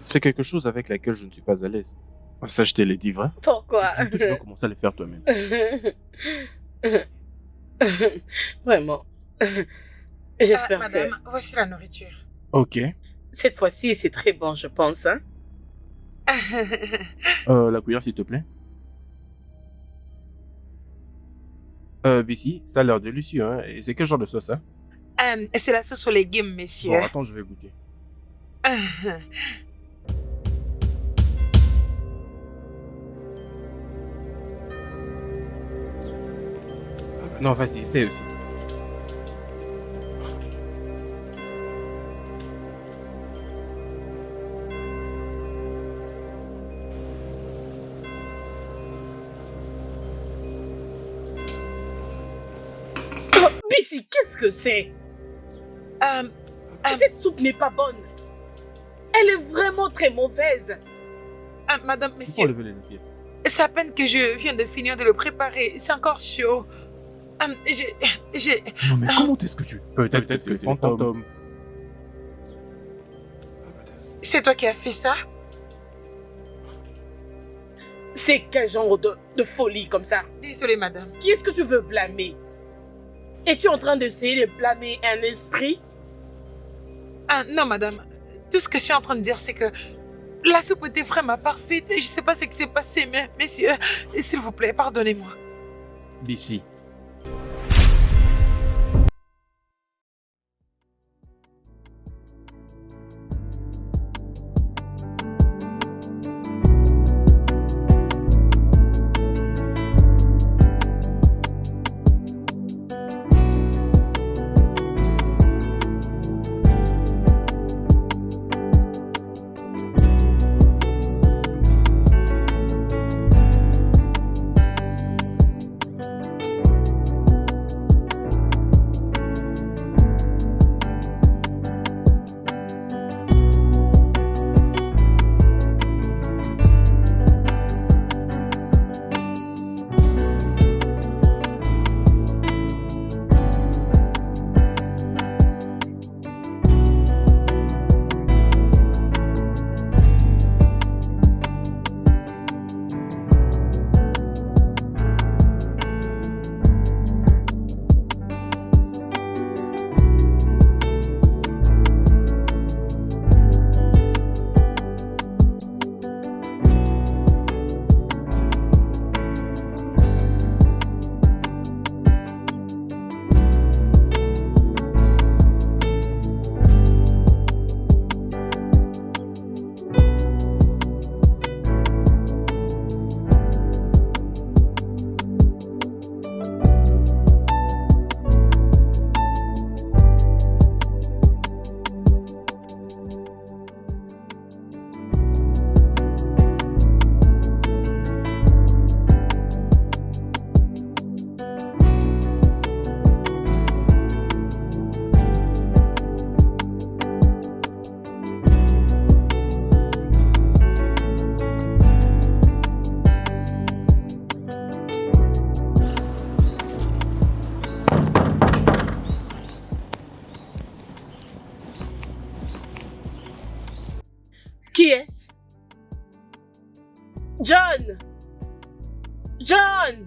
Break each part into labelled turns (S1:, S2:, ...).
S1: C'est quelque chose avec laquelle je ne suis pas à l'aise. Ça, je te l'ai dit, vrai?
S2: Pourquoi?
S1: Et bientôt, tu vas commencer à le faire toi-même.
S2: Vraiment. J'espère que
S3: Madame, voici la nourriture.
S1: Ok.
S2: cette fois-ci, c'est très bon, je pense. Hein?
S1: La cuillère, s'il te plaît. Bissy, ça a l'air délicieux, hein? Et c'est quel genre de sauce, hein?
S3: C'est la sauce aux légumes, messieurs.
S1: Bon, attends, je vais goûter. Non, vas-y, essaye aussi.
S2: Oh, Bissy, qu'est-ce que c'est? Cette soupe n'est pas bonne. Elle est vraiment très mauvaise.
S3: Madame,
S1: Faut
S3: messieurs,
S1: enlever les assiettes.
S3: c'est à peine que je viens de finir de le préparer. C'est encore chaud. J'ai...
S1: Non, mais comment est-ce que tu... Peut-être que c'est les fantômes.
S3: C'est toi qui as fait ça?
S2: C'est quel genre de folie comme ça?
S3: Désolée, madame.
S2: Qui est-ce que tu veux blâmer? Es-tu en train d'essayer de blâmer un esprit?
S3: Non, madame. Tout ce que je suis en train de dire, c'est que la soupe était vraiment parfaite et je sais pas ce qui s'est passé, mais messieurs, s'il vous plaît, pardonnez-moi.
S1: Bissy.
S2: Qui est-ce? John! John!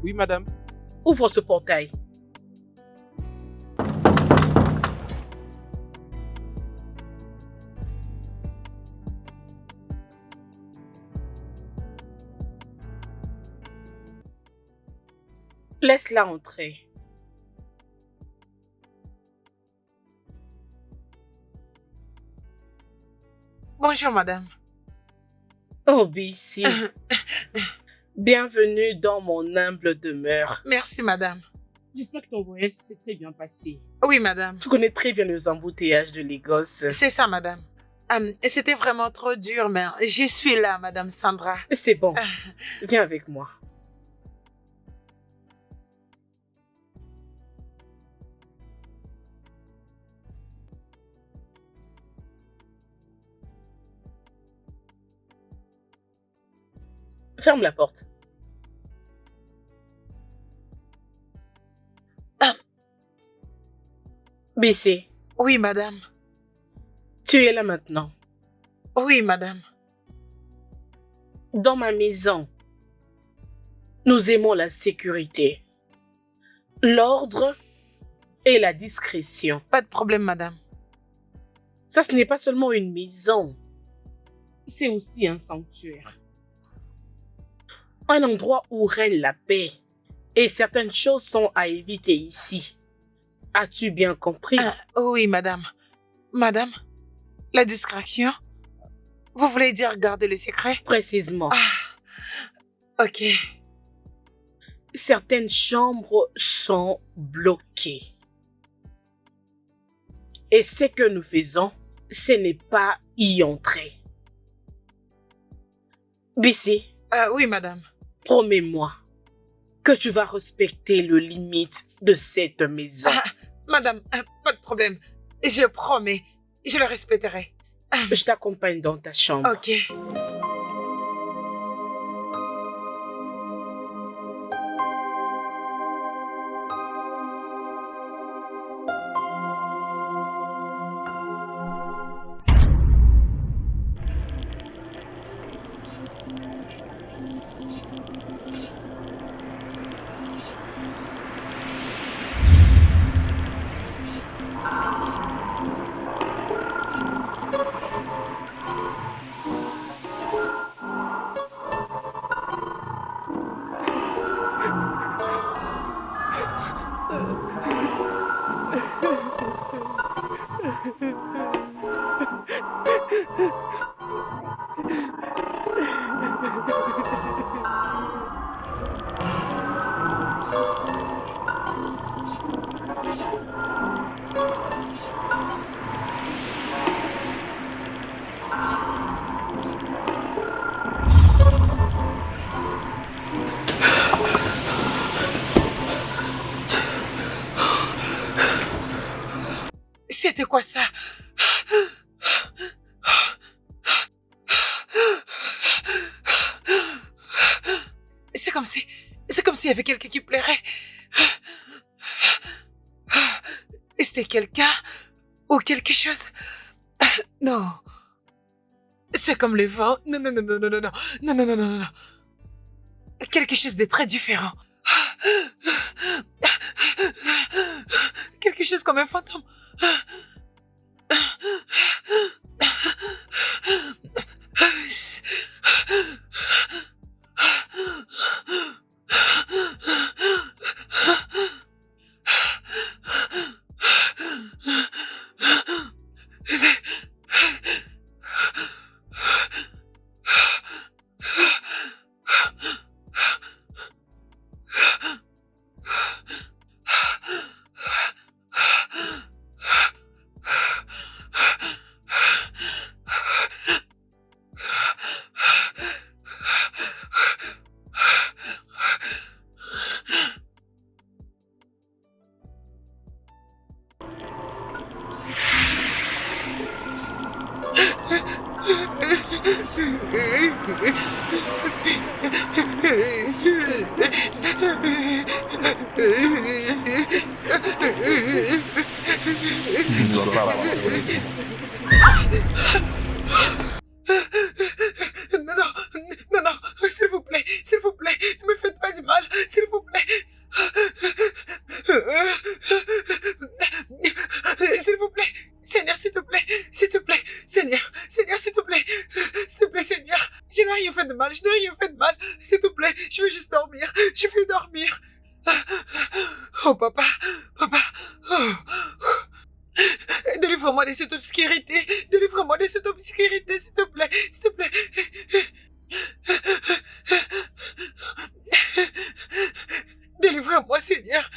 S1: Oui, madame.
S2: Ouvre ce portail. Laisse-la entrer.
S3: Bonjour, madame.
S2: Oh, Bissy. Bienvenue dans mon humble demeure.
S3: Merci, madame.
S2: J'espère que ton voyage s'est très bien passé.
S3: Oui, madame.
S2: Tu connais très bien les embouteillages de Lagos.
S3: C'est ça, madame. C'était vraiment trop dur, mais je suis là, madame Sandra.
S2: C'est bon. Viens avec moi. Ferme la porte. Bissy,
S3: Oui, madame.
S2: tu es là maintenant.
S3: Oui, madame.
S2: Dans ma maison, nous aimons la sécurité, l'ordre et la discrétion.
S3: Pas de problème, madame.
S2: Ça, ce n'est pas seulement une maison, c'est aussi un sanctuaire. Un endroit où règne la paix. Et certaines choses sont à éviter ici. As-tu bien compris?
S3: Oui, madame. Madame, la distraction? Vous voulez dire garder le secret?
S2: Précisément.
S3: Ok.
S2: Certaines chambres sont bloquées. Et ce que nous faisons, ce n'est pas y entrer. Bissi,
S3: Oui, madame.
S2: promets-moi que tu vas respecter le limite de cette maison.
S3: Madame, pas de problème. Je promets, je le respecterai.
S2: Je t'accompagne dans ta chambre.
S3: Ok. C'était quoi ça? C'est comme s'il y avait quelqu'un qui pleurait. C'était quelqu'un ou quelque chose? Non. C'est comme le vent. Non, non, non, non, non, non, non, non, non, non, non, non. Quelque chose de très différent. Quelque chose comme un fantôme. Non, non, non, non, s'il vous plaît, ne me faites pas du mal, s'il vous plaît. S'il vous plaît, Seigneur, s'il te plaît, Seigneur, Seigneur, s'il te plaît, Seigneur, je n'ai rien fait de mal, s'il te plaît, je veux juste dormir, Oh, papa, oh. Délivre-moi de cette obscurité, s'il te plaît, Délivre-moi, Seigneur.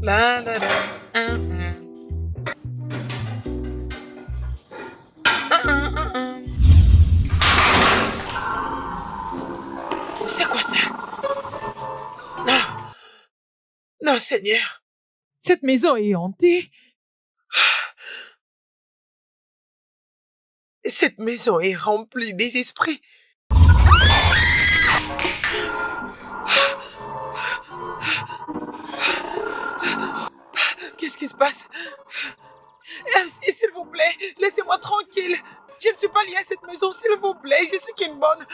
S3: La la la. C'est quoi ça? Non, Seigneur.
S4: Cette maison est hantée.
S3: Cette maison est remplie des esprits. Qu'est-ce qui se passe? S'il vous plaît, laissez-moi tranquille. Je ne suis pas liée à cette maison, s'il vous plaît. Je suis qu'une bonne.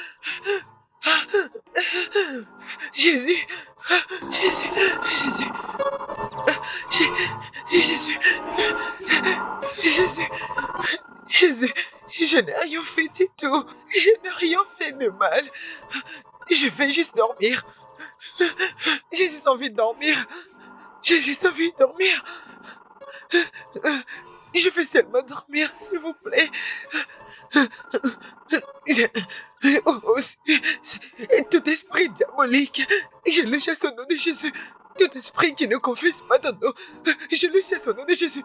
S3: Jésus. Jésus. Jésus. Jésus. Jésus. Jésus. Je n'ai rien fait du tout. Je n'ai rien fait de mal. Je vais juste dormir. J'ai juste envie de dormir. J'ai juste envie de dormir. Je vais seulement dormir, s'il vous plaît. Tout esprit diabolique, je le chasse au nom de Jésus. Tout esprit qui ne confesse pas ton nom, je le chasse au nom de Jésus.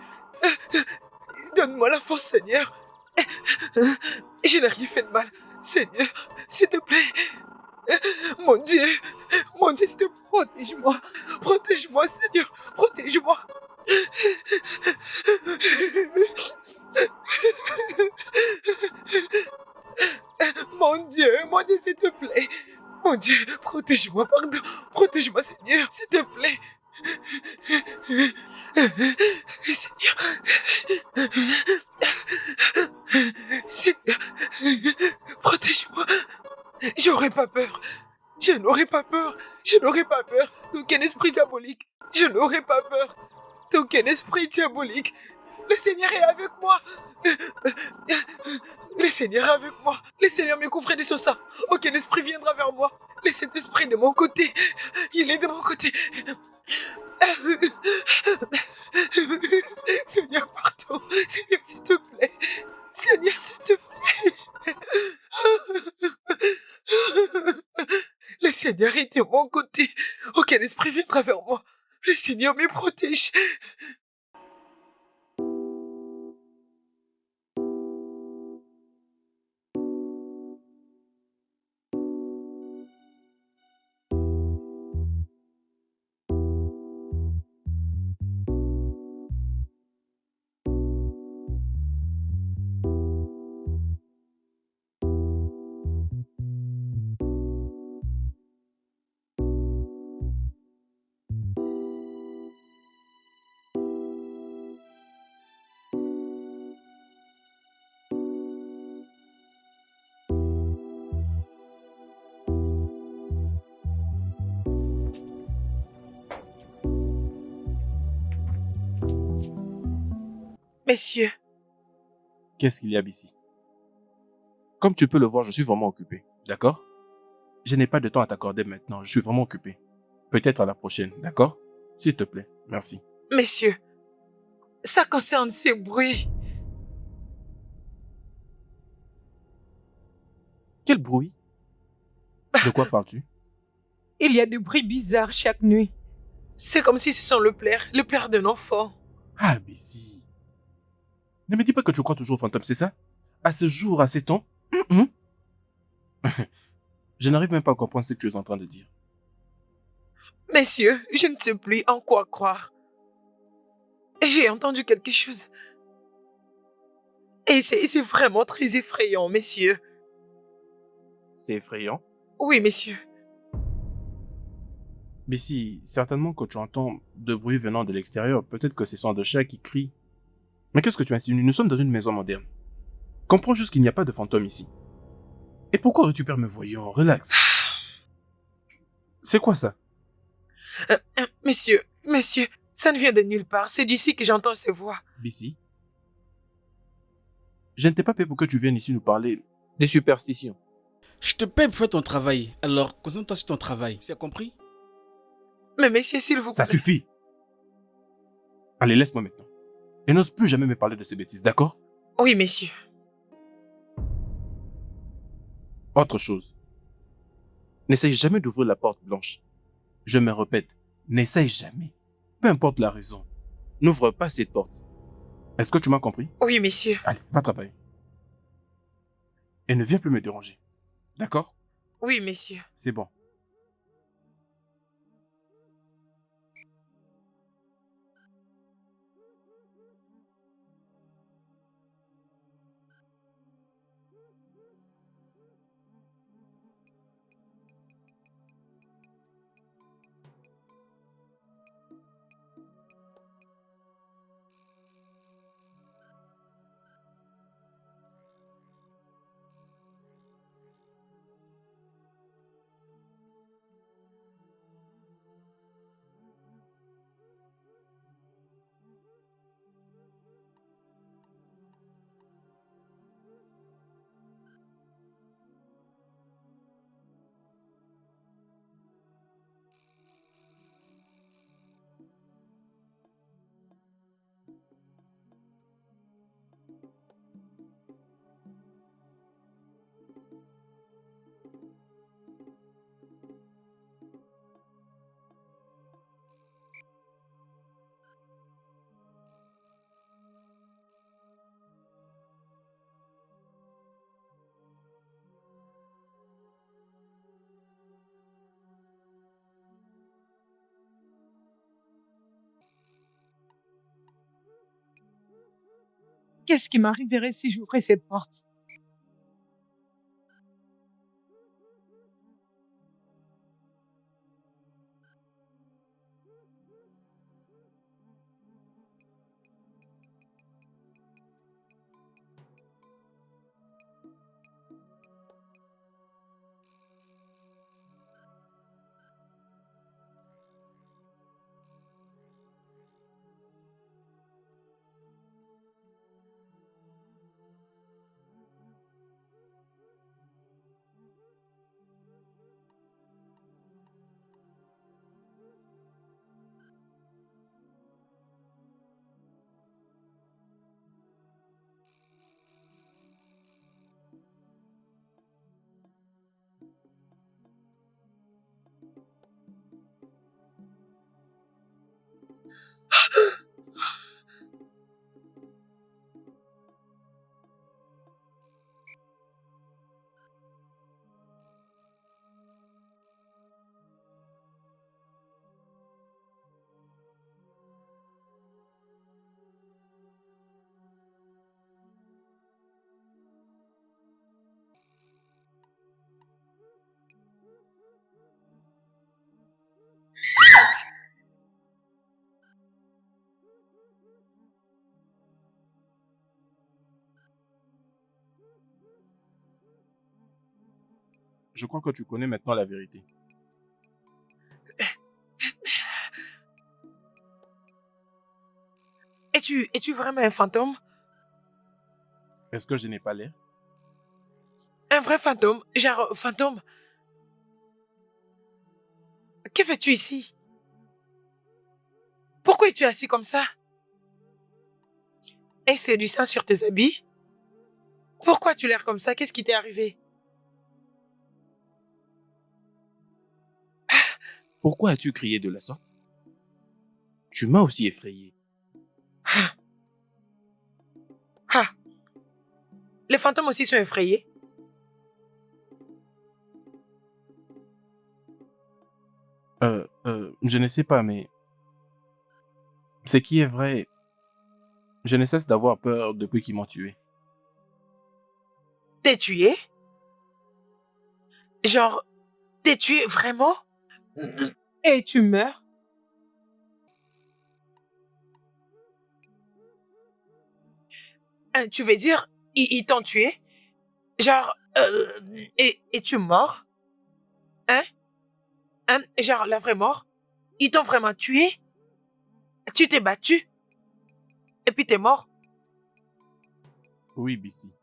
S3: Donne-moi la force, Seigneur. Je n'ai rien fait de mal. Seigneur, s'il te plaît. Mon Dieu, s'il te plaît.
S4: Protège-moi.
S3: Protège-moi, Seigneur. Protège-moi. Mon Dieu, s'il te plaît. Mon Dieu, protège-moi, pardon. Protège-moi, Seigneur, s'il te plaît. Seigneur. Seigneur. Protège-moi. J'aurais pas peur. Je n'aurais pas peur. Je n'aurais pas peur d'aucun esprit diabolique. Je n'aurais pas peur d'aucun esprit diabolique. Le Seigneur est avec moi. Le Seigneur est avec moi. Le Seigneur me couvre de son sang. Aucun esprit viendra vers moi. Le Saint-Esprit est de mon côté. Il est de mon côté. Seigneur, pardon. Seigneur, s'il te plaît. Seigneur, s'il te plaît. Le Seigneur est de mon côté. Aucun esprit viendra vers moi. Le Seigneur me protège. Messieurs,
S1: Qu'est-ce qu'il y a ici? Comme tu peux le voir, je suis vraiment occupé. D'accord? Je n'ai pas de temps à t'accorder maintenant. Je suis vraiment occupé. Peut-être à la prochaine. D'accord? S'il te plaît. Merci.
S3: messieurs, ça concerne ces bruits.
S1: Quel bruit? De quoi parles-tu?
S4: Il y a des bruits bizarres chaque nuit.
S3: C'est comme si ce sont le pleurs d'un enfant.
S1: Ah, Bessie. Ne me dis pas que tu crois toujours aux fantômes, c'est ça? À ce jour, à ces temps? Je n'arrive même pas à comprendre ce que tu es en train de dire.
S3: Messieurs, je ne sais plus en quoi croire. J'ai entendu quelque chose. Et c'est vraiment très effrayant, messieurs.
S1: C'est effrayant.
S3: Oui, messieurs.
S1: Bessie, certainement que tu entends de bruit venant de l'extérieur. Peut-être que ce sont des chats qui crient. Mais qu'est-ce que tu insinues? Nous sommes dans une maison moderne. Comprends juste qu'il n'y a pas de fantôme ici. Et pourquoi aurais-tu peur? Me voyons, relax. C'est quoi ça?
S3: Messieurs, ça ne vient de nulle part. C'est d'ici que j'entends ces voix.
S1: Bessie, je ne t'ai pas payé pour que tu viennes ici nous parler des superstitions.
S5: Je te paie pour faire ton travail. Alors, concentre-toi sur ton travail. C'est compris?
S3: Mais messieurs, s'il vous plaît.
S1: Ça suffit. Allez, laisse-moi maintenant. Et n'ose plus jamais me parler de ces bêtises, d'accord?
S3: Oui, messieurs.
S1: Autre chose. N'essaye jamais d'ouvrir la porte blanche. Je me répète, n'essaye jamais. Peu importe la raison. N'ouvre pas cette porte. Est-ce que tu m'as compris?
S3: Oui, messieurs.
S1: Allez, va travailler. Et ne viens plus me déranger. D'accord?
S3: Oui, messieurs.
S1: C'est bon.
S4: qu'est-ce qui m'arriverait si j'ouvrais cette porte?
S1: Je crois que tu connais maintenant la vérité.
S3: Es-tu vraiment un fantôme?
S1: Est-ce que je n'ai pas l'air?
S3: Un vrai fantôme? Genre, fantôme? Que fais-tu ici? Pourquoi es-tu assis comme ça? Est-ce que c'est du sang sur tes habits? Pourquoi tu l'air comme ça? Qu'est-ce qui t'est arrivé?
S1: Pourquoi as-tu crié de la sorte? Tu m'as aussi effrayé.
S3: Ah! Les fantômes aussi sont effrayés?
S1: Je ne sais pas, mais ce qui est vrai, je ne cesse d'avoir peur depuis qu'ils m'ont tué.
S3: T'es tué? Genre, t'es tué vraiment?
S4: Et tu meurs?
S3: Hein, tu veux dire, ils t'ont tué? Genre, et tu mort? Hein? Hein? Genre, la vraie mort? Ils t'ont vraiment tué? Tu t'es battu? Et puis t'es mort?
S1: Oui, Bissy.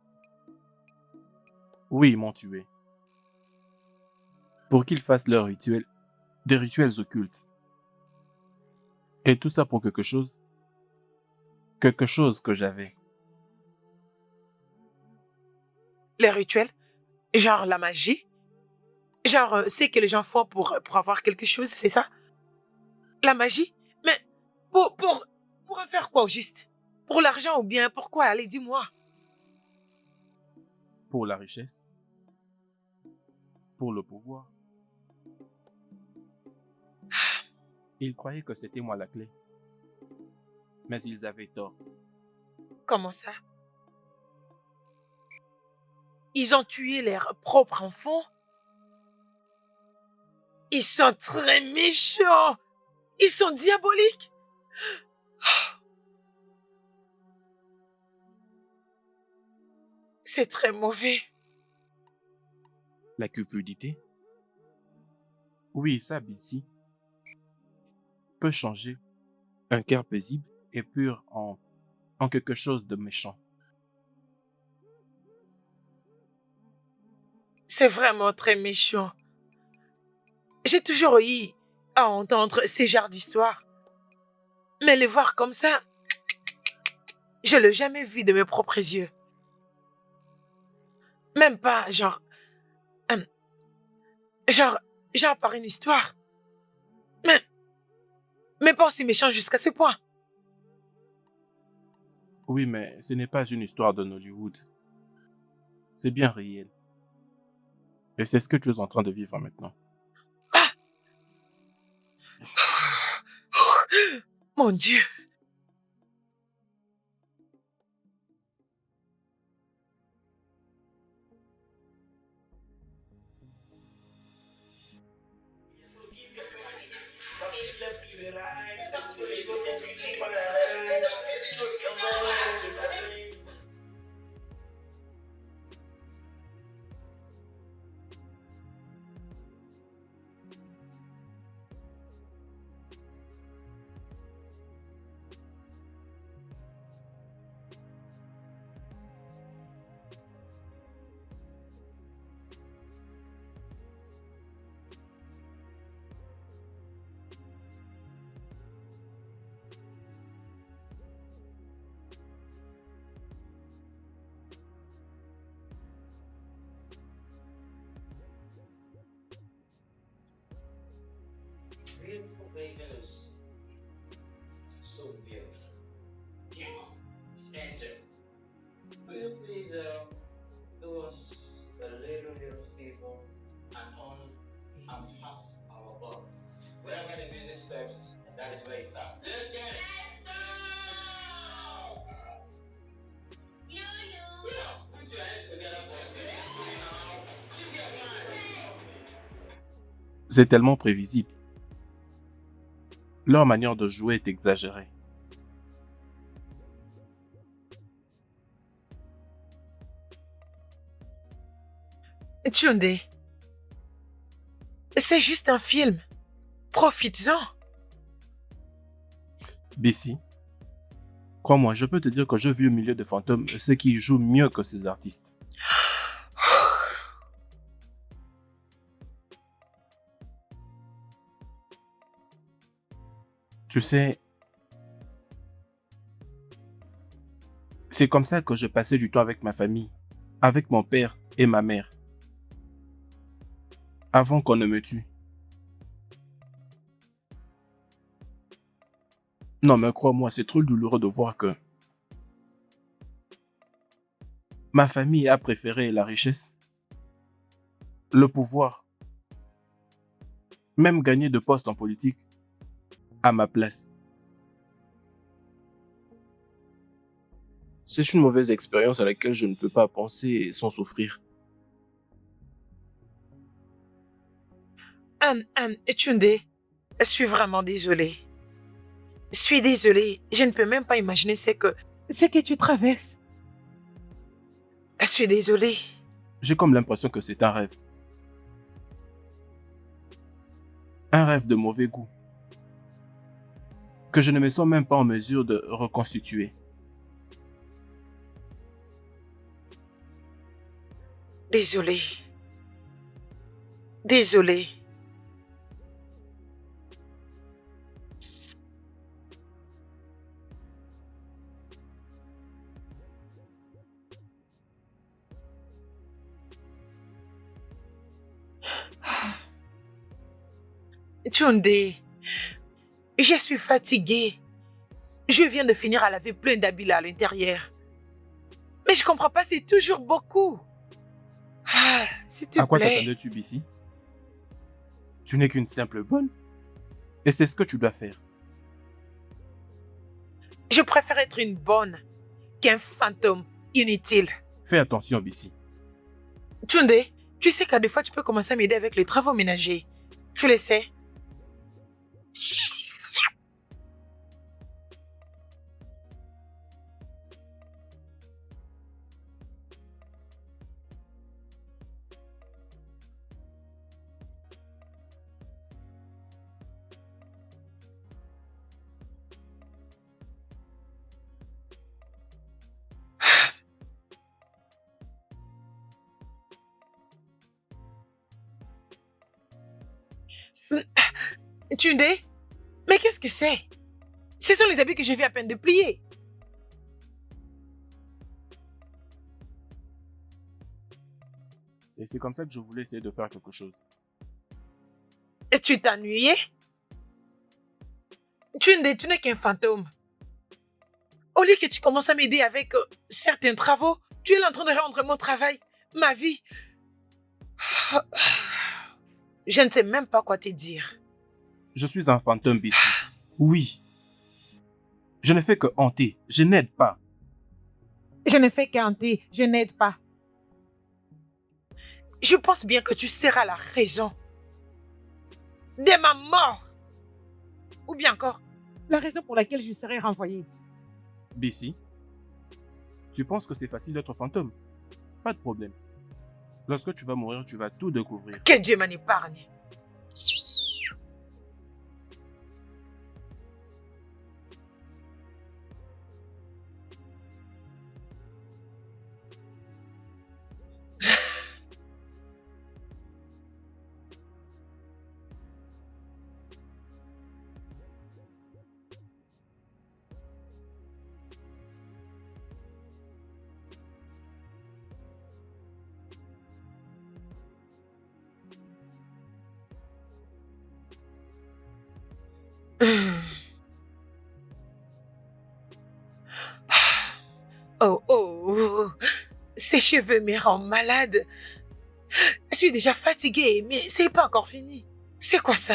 S1: Oui, ils m'ont tué. Pour qu'ils fassent leurs rituels, des rituels occultes. Et tout ça pour quelque chose que j'avais.
S3: Les rituels? Genre, la magie? Genre, c'est que les gens font pour avoir quelque chose, c'est ça? La magie? Mais, pour faire quoi au juste? Pour l'argent ou bien pourquoi? Allez, dis-moi.
S1: Pour la richesse, pour le pouvoir. Ils croyaient que c'était moi la clé. Mais ils avaient tort.
S3: Comment ça? Ils ont tué leurs propres enfants? Ils sont très méchants! Ils sont diaboliques! C'est très mauvais.
S1: La cupidité? Oui, ça, Bissy, peut changer un cœur paisible et pur en quelque chose de méchant.
S3: C'est vraiment très méchant. J'ai toujours eu à entendre ces genres d'histoires. Mais les voir comme ça, je l'ai jamais vu de mes propres yeux. Même pas, hum, genre, genre par une histoire. Mais, mais pas aussi méchant jusqu'à ce point.
S1: Oui, mais ce n'est pas une histoire de Hollywood. C'est bien réel. Et c'est ce que tu es en train de vivre maintenant.
S3: Mon Dieu.
S6: beautiful baby Lucy. So beautiful. Yeah. Angel, will you please do us a little favor and on and pass our ball? Wherever the music stops, that is where it starts. Let's get it. Yeah, put your hands together for us. She's your man.
S1: C'est tellement prévisible. Leur manière de jouer est exagérée.
S3: Tunde, c'est juste un film. Profites-en.
S1: Bessie, crois-moi, je peux te dire que je vis au milieu de fantômes ceux qui jouent mieux que ces artistes. Tu sais, c'est comme ça que je passais du temps avec ma famille, avec mon père et ma mère, avant qu'on ne me tue. Non, mais crois-moi, c'est trop douloureux de voir que ma famille a préféré la richesse, le pouvoir, même gagner de postes en politique, à ma place. C'est une mauvaise expérience à laquelle je ne peux pas penser sans souffrir.
S3: Tunde, je suis vraiment désolée. Je suis désolée. Je ne peux même pas imaginer ce que
S4: tu traverses.
S3: Je suis désolée.
S1: J'ai comme l'impression que c'est un rêve. Un rêve de mauvais goût. Que je ne me sens même pas en mesure de reconstituer.
S3: Désolée. Désolée. Tunde, je suis fatiguée. Je viens de finir à laver plein d'habits à l'intérieur. Mais je comprends pas, c'est toujours beaucoup. S'il te
S1: À quoi
S3: plaît.
S1: t'attendais-tu, Bessie? Tu n'es qu'une simple bonne. Et c'est ce que tu dois faire.
S3: Je préfère être une bonne qu'un fantôme inutile.
S1: Fais attention, Bessie.
S3: Tunde, tu sais qu'à des fois, tu peux commencer à m'aider avec les travaux ménagers. Tu le sais? Tunde, mais qu'est-ce que c'est? Ce sont les habits que je viens à peine de plier.
S1: Et c'est comme ça que je voulais essayer de faire quelque chose.
S3: Et tu t'ennuyais? Tunde, tu n'es qu'un fantôme. Au lieu que tu commences à m'aider avec certains travaux, tu es là en train de rendre mon travail, ma vie. Je ne sais même pas quoi te dire.
S1: Je suis un fantôme, Bessie. Oui. Je ne fais que hanter. Je n'aide pas.
S4: Je ne fais qu'hanter, je n'aide pas.
S3: Je pense bien que tu seras la raison de ma mort. Ou bien encore,
S4: La raison pour laquelle je serai renvoyée.
S1: Bessie, tu penses que c'est facile d'être fantôme? Pas de problème. Lorsque tu vas mourir, tu vas tout découvrir.
S3: que Dieu m'en épargne. Ces cheveux me rendent malade. Je suis déjà fatiguée, mais c'est pas encore fini. C'est quoi ça?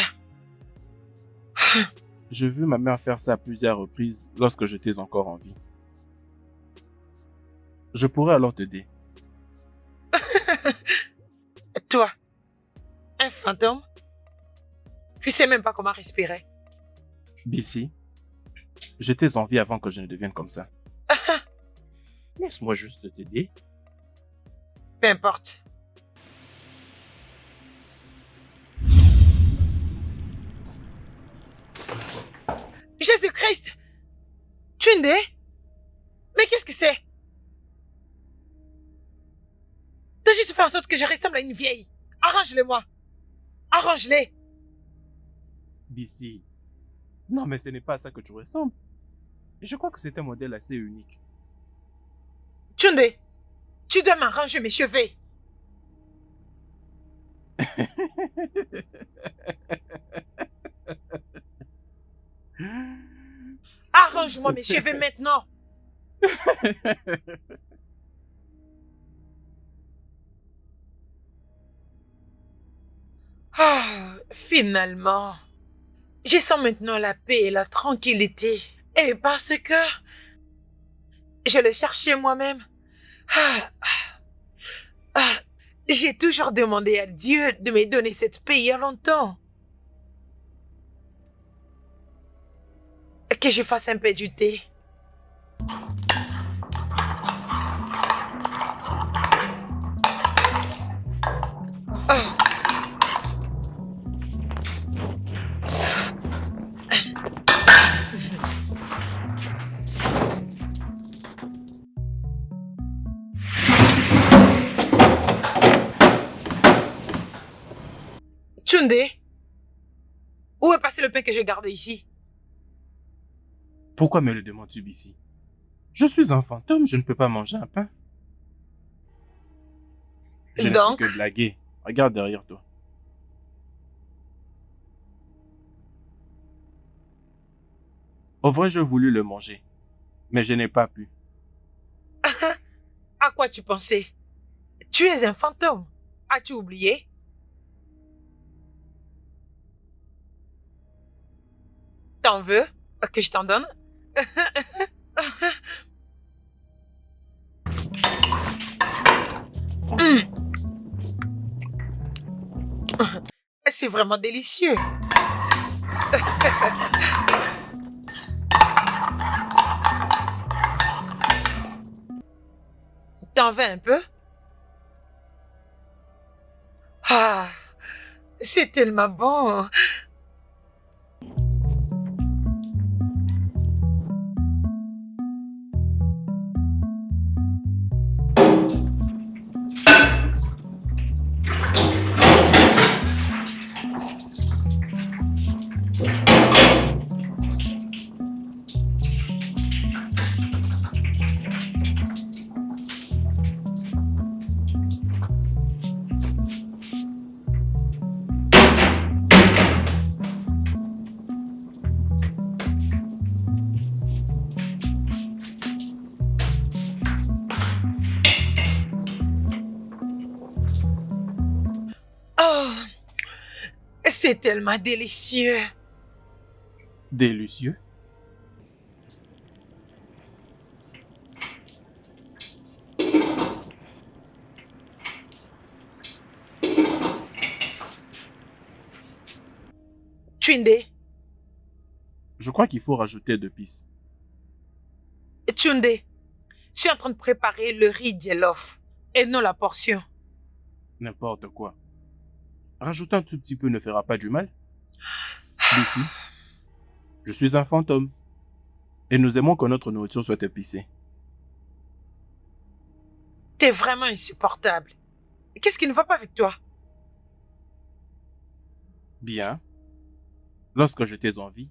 S1: J'ai vu ma mère faire ça à plusieurs reprises lorsque j'étais encore en vie. Je pourrais alors t'aider.
S3: Toi, un fantôme? Tu sais même pas comment respirer.
S1: Bissy, j'étais en vie avant que je ne devienne comme ça. Laisse-moi juste t'aider.
S3: Peu importe. Jésus-Christ! Tunde? Mais qu'est-ce que c'est? T'as juste fait en sorte que je ressemble à une vieille. Arrange-le-moi. Arrange-les.
S1: Bissy, non mais ce n'est pas à ça que tu ressembles. Je crois que c'est un modèle assez unique.
S3: Tunde, tu dois m'arranger mes cheveux. Arrange-moi mes cheveux maintenant. Ah, finalement, je sens maintenant la paix et la tranquillité. Et parce que je le cherchais moi-même. Ah, ah, j'ai toujours demandé à Dieu de me donner cette paix il y a longtemps. Que je fasse un peu du thé. Ah. Tunde, où est passé le pain que je gardais ici?
S1: Pourquoi me le demandes-tu, Bissy? Je suis un fantôme, je ne peux pas manger un pain. Je ne
S3: Donc?
S1: fais que blaguer. Regarde derrière toi. Aurais-je voulu le manger, mais je n'ai pas pu.
S3: À quoi tu pensais? Tu es un fantôme. As-tu oublié? T'en veux que je t'en donne? C'est vraiment délicieux. T'en veux un peu? Ah, c'est tellement bon. Oh, c'est tellement délicieux.
S1: Délicieux.
S3: Tunde,
S1: Je crois qu'il faut rajouter 2 pistes.
S3: Tunde, je suis en train de préparer le riz jollof et non la portion.
S1: N'importe quoi. Rajouter un tout petit peu ne fera pas du mal. Bissy, je suis un fantôme. Et nous aimons que notre nourriture soit épicée.
S3: T'es vraiment insupportable. Qu'est-ce qui ne va pas avec toi?
S1: Bien. Lorsque j'étais en vie,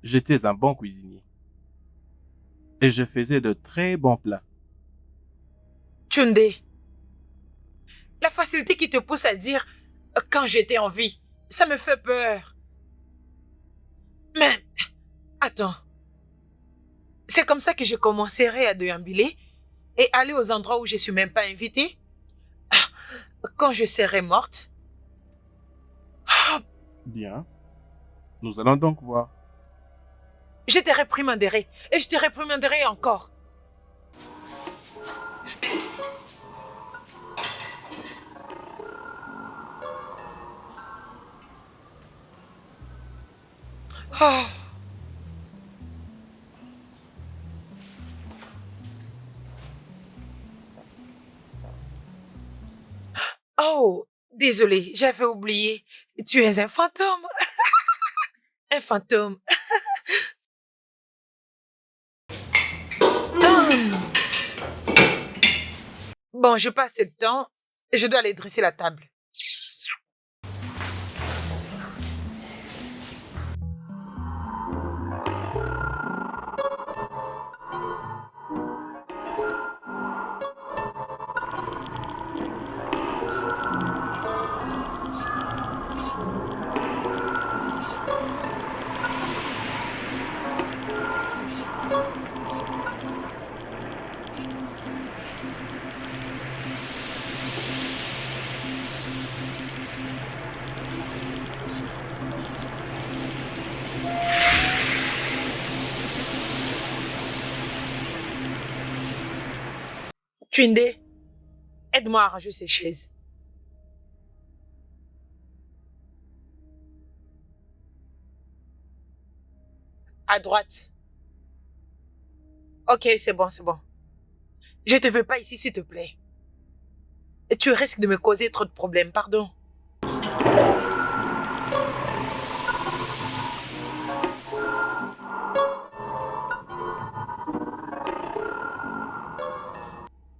S1: j'étais un bon cuisinier. Et je faisais de très bons plats.
S3: Tunde, la facilité qui te pousse à dire « quand j'étais en vie », ça me fait peur. Mais, attends. C'est comme ça que je commencerai à déambuler et aller aux endroits où je suis même pas invitée. Quand je serai morte,
S1: Bien. Nous allons donc voir.
S3: je te réprimanderai et je te réprimanderai encore. Oh. Oh, désolé, j'avais oublié. Tu es un fantôme. Un fantôme. Hum. Bon, je passe le temps. Je dois aller dresser la table. Twinde, aide-moi à ranger ces chaises. À droite. Ok, c'est bon, c'est bon. Je te veux pas ici, s'il te plaît. Et tu risques de me causer trop de problèmes, pardon.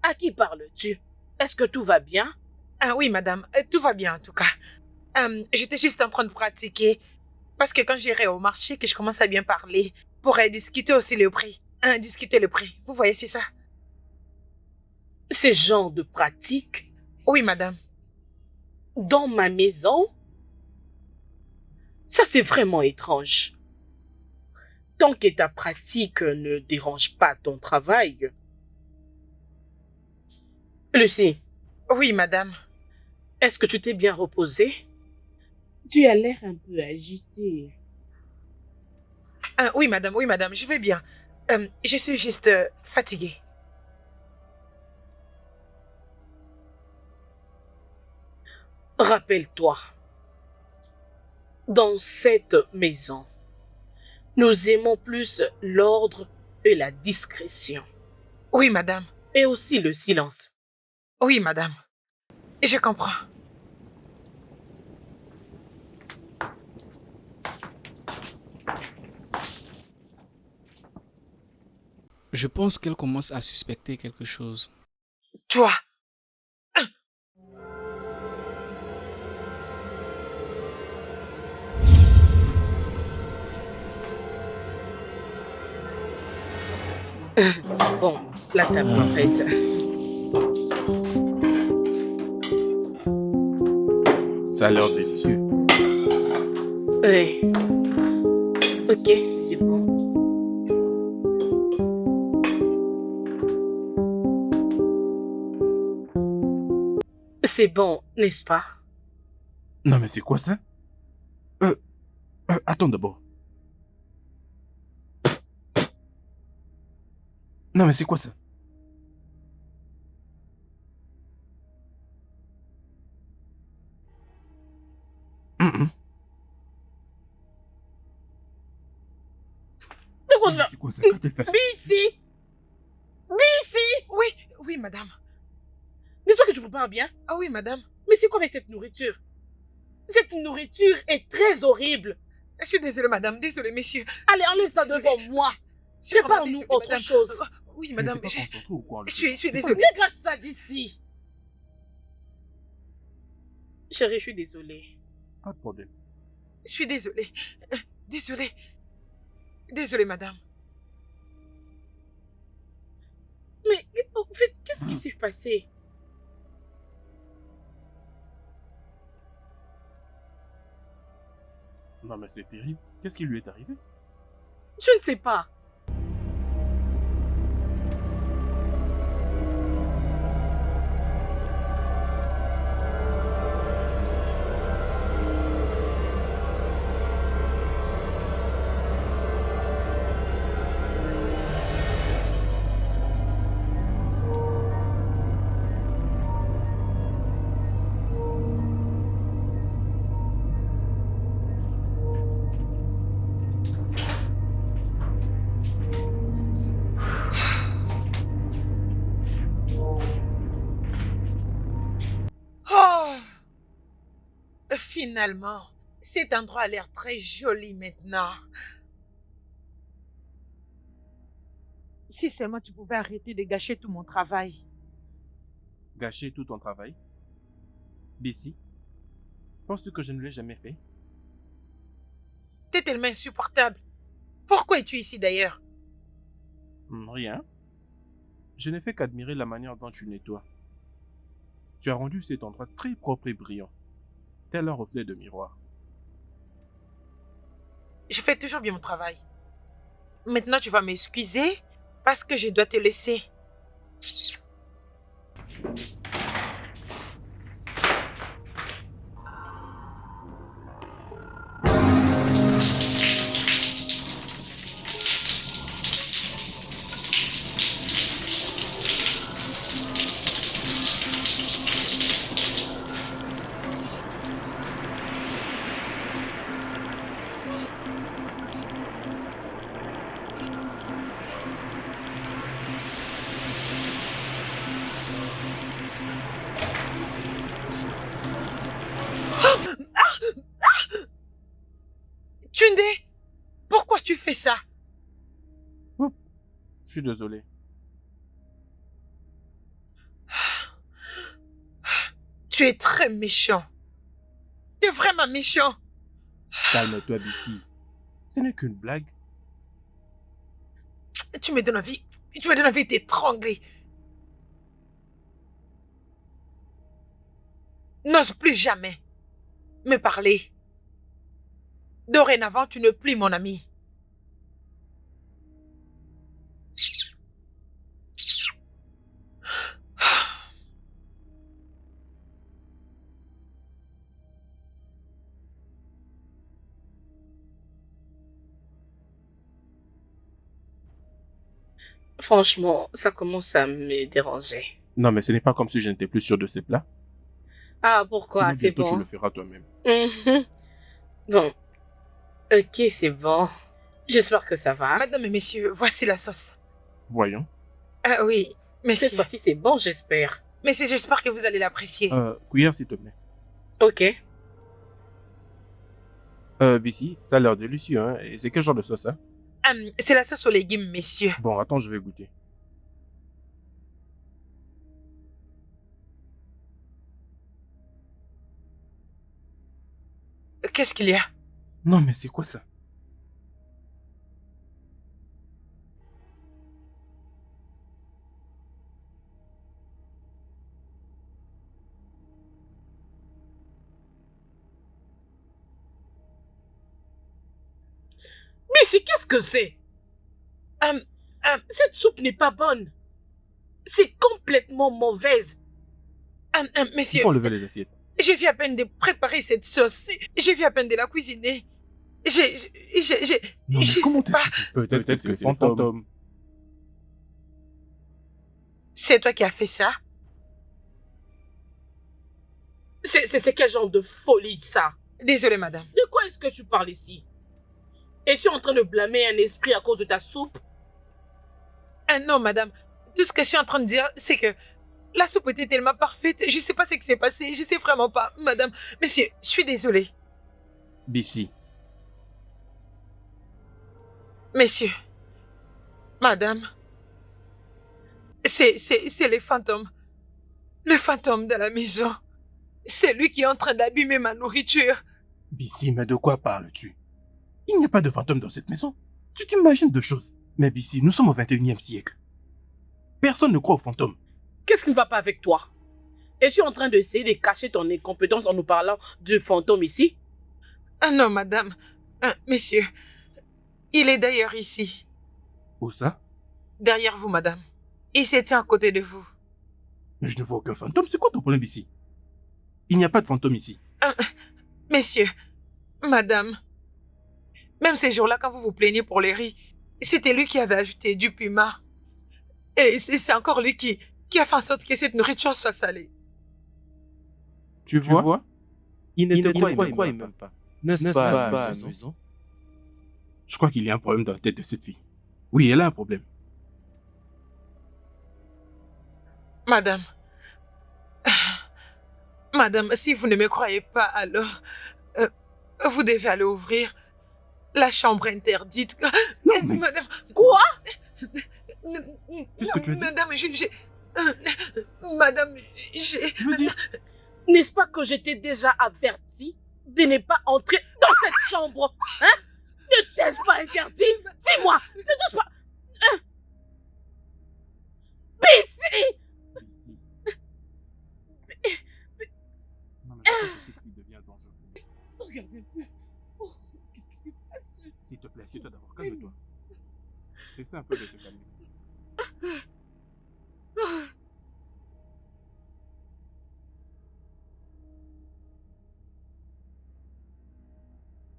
S2: À qui parles-tu? Est-ce que tout va bien?
S3: Ah oui, madame, tout va bien en tout cas. J'étais juste en train de pratiquer parce que quand j'irai au marché, que je commence à bien parler, pour discuter aussi le prix. Discuter le prix. Vous voyez, c'est ça?
S2: Ce genre de pratique
S3: Oui, madame.
S2: dans ma maison? Ça, c'est vraiment étrange. Tant que ta pratique ne dérange pas ton travail. Lucie,
S3: Oui, madame.
S2: est-ce que tu t'es bien reposée? Tu as l'air un peu agitée.
S3: Oui, madame, je vais bien. Je suis juste fatiguée.
S2: Rappelle-toi, dans cette maison, nous aimons plus l'ordre et la discrétion,
S3: Oui, madame.
S2: et aussi le silence.
S3: Oui, madame. Je comprends.
S5: Je pense qu'elle commence à suspecter quelque chose.
S3: Toi.
S2: Bon, la table est prête.
S1: Ça a l'air délicieux.
S2: Oui. Ok, c'est bon. C'est bon, n'est-ce pas?
S1: Non, mais c'est quoi ça? Attends d'abord. Non, mais c'est quoi ça? Hum.
S2: C'est quoi ça?
S1: C'est quoi ça? Quand elle fait ça?
S2: Ici! Ici!
S3: Oui, oui, madame.
S2: N'est-ce pas que tu prépares bien?
S3: Ah oui, madame.
S2: Mais c'est quoi avec cette nourriture? Cette nourriture est très horrible.
S3: Je suis désolée, madame. Désolée, messieurs.
S2: Allez, enlève ça devant moi.
S3: Je suis vraiment
S2: Prépare-nous
S3: désolée,
S2: autre
S3: madame.
S2: chose.
S3: Oui,
S1: Tu
S3: madame.
S1: n'étais pas concentré ou quoi?
S3: Je suis
S1: C'est pas-
S3: désolée.
S2: Dégage ça d'ici. Chérie, je suis désolée.
S1: Pas de problème.
S3: Je suis désolée. Désolée. Désolée, madame.
S2: Mais en fait, qu'est-ce qui s'est passé?
S1: Non, mais c'est terrible. Qu'est-ce qui lui est arrivé?
S2: Je ne sais pas.
S3: Finalement, cet endroit a l'air très joli maintenant.
S4: Si seulement tu pouvais arrêter de gâcher tout mon travail.
S1: Gâcher tout ton travail? Bissy, penses-tu que je ne l'ai jamais fait?
S3: T'es tellement insupportable. Pourquoi es-tu ici d'ailleurs?
S1: Rien. Je n'ai fait qu'admirer la manière dont tu nettoies. Tu as rendu cet endroit très propre et brillant, tel un reflet de miroir.
S3: Je fais toujours bien mon travail. Maintenant, tu vas m'excuser parce que je dois te laisser. Tunde, pourquoi tu fais ça?
S1: Oups, je suis désolé.
S3: Tu es très méchant. Tu es vraiment méchant.
S1: Calme-toi, Bissy. Ce n'est qu'une blague.
S3: Tu me donnes envie. Tu me donnes envie d'étrangler. N'ose plus jamais me parler. Dorénavant, tu n'es plus mon ami.
S2: Franchement, ça commence à me déranger.
S1: Non, mais ce n'est pas comme si je n'étais plus sûr de ces plats.
S2: Ah, pourquoi?
S1: Sinon,
S2: C'est
S1: bientôt, tu
S2: bon.
S1: le feras toi-même.
S2: Mhm. Bon, ok, c'est bon. J'espère que ça va.
S3: Madame et messieurs, voici la sauce.
S1: Voyons.
S3: Ah oui,
S2: Cette
S3: messieurs.
S2: fois-ci, c'est bon, j'espère.
S3: Messieurs, j'espère que vous allez l'apprécier.
S1: Cuillère, s'il te plaît.
S2: Ok.
S1: Bissy, ça a l'air délicieux, hein. Et c'est quel genre de sauce, hein?
S3: C'est la sauce aux légumes, messieurs.
S1: Bon, attends, je vais goûter.
S3: Qu'est-ce qu'il y a?
S1: Non, mais c'est quoi ça?
S2: Mais c'est qu'est-ce que c'est?
S3: Hum,
S2: Cette soupe n'est pas bonne. C'est complètement mauvaise.
S1: Tu
S3: Messieurs,
S1: peux enlever les assiettes.
S3: je viens à peine de préparer cette sauce. Je viens à peine de la cuisiner.
S1: Non, mais
S3: Je
S1: comment
S3: sais pas.
S1: Peut-être que c'est le fantôme.
S3: C'est toi qui as fait ça?
S2: C'est quel genre de folie, ça?
S3: Désolée, madame.
S2: De quoi est-ce que tu parles ici? Es-tu en train de blâmer un esprit à cause de ta soupe?
S3: Non, madame. Tout ce que je suis en train de dire, c'est que la soupe était tellement parfaite. Je sais pas ce qui s'est passé. Je sais vraiment pas, madame. Monsieur, je suis désolée.
S1: Bissy,
S3: Messieurs, madame, c'est le fantôme. Le fantôme de la maison. C'est lui qui est en train d'abîmer ma nourriture.
S1: Bissy, mais de quoi parles-tu? Il n'y a pas de fantôme dans cette maison. Tu t'imagines deux choses. Mais Bissy, nous sommes au 21e siècle. Personne ne croit aux fantômes.
S2: Qu'est-ce qui ne va pas avec toi? Es-tu en train d'essayer de cacher ton incompétence en nous parlant du fantôme ici?
S3: Ah non, madame. Messieurs, il est d'ailleurs ici.
S1: Où ça?
S3: Derrière vous, madame. Il se tient à côté de vous.
S1: Mais je ne vois aucun fantôme. C'est quoi ton problème ici? Il n'y a pas de fantôme ici.
S3: Messieurs, madame, même ces jours-là, quand vous vous plaignez pour les riz, c'était lui qui avait ajouté du piment. Et c'est encore lui qui a fait en sorte que cette nourriture soit salée.
S1: Tu vois? Il ne te
S7: croit
S1: même pas. N'est-ce pas amusant? Je crois qu'il y a un problème dans la tête de cette fille. Oui, elle a un problème.
S3: Madame, Madame, si vous ne me croyez pas, alors vous devez aller ouvrir la chambre interdite.
S1: Non, mais
S3: Madame,
S2: Quoi?
S1: qu'est-ce que tu as dit?
S3: Madame, Madame,
S1: Tu veux dire?
S2: N'est-ce pas que je t'ai déjà averti de ne pas entrer dans cette chambre? Hein? Ne t'ai-je pas interdit? Dis-moi, ne t'ai-je pas... Hein? Bissy!
S1: Ici. Non, mais je crois que cette fille devient dangereuse.
S2: Regardez-le. Oh, qu'est-ce qui s'est passé?
S1: S'il te plaît, assieds-toi d'abord. Calme-toi. Essaie un peu de te calmer.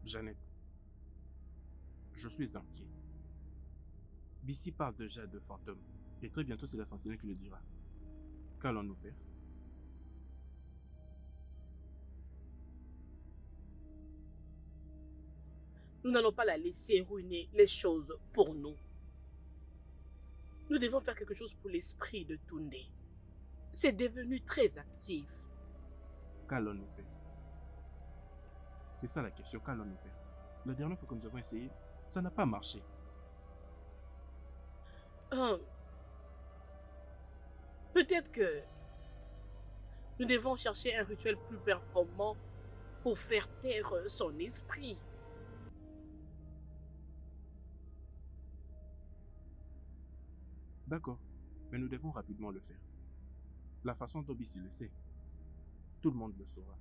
S1: Jeannette, je suis inquiet. Bissy parle déjà de fantômes. Et très bientôt, c'est la sentinelle qui le dira. Qu'allons-nous faire?
S2: Nous n'allons pas la laisser ruiner les choses pour nous. Nous devons faire quelque chose pour l'esprit de Tunde. C'est devenu très actif.
S1: Qu'allons-nous faire? C'est ça la question, qu'allons-nous faire? La dernière fois que nous avons essayé, ça n'a pas marché.
S2: Peut-être que nous devons chercher un rituel plus performant pour faire taire son esprit.
S1: D'accord, mais nous devons rapidement le faire. La façon dont Bissy le sait, tout le monde le saura.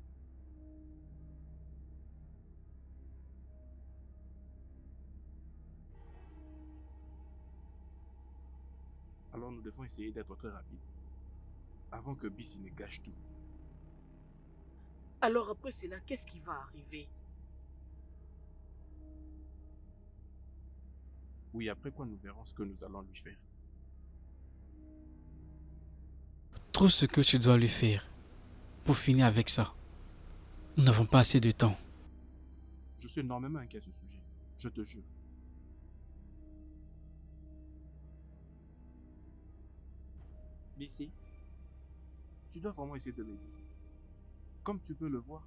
S1: Alors nous devons essayer d'être très rapides, avant que Bissy ne gâche tout.
S2: Alors après cela, qu'est-ce qui va arriver?
S1: Oui, après quoi nous verrons ce que nous allons lui faire.
S5: Trouve ce que tu dois lui faire pour finir avec ça. Nous n'avons pas assez de temps.
S1: Je suis énormément inquiet à ce sujet, je te jure. Bissy, tu dois vraiment essayer de m'aider. Comme tu peux le voir,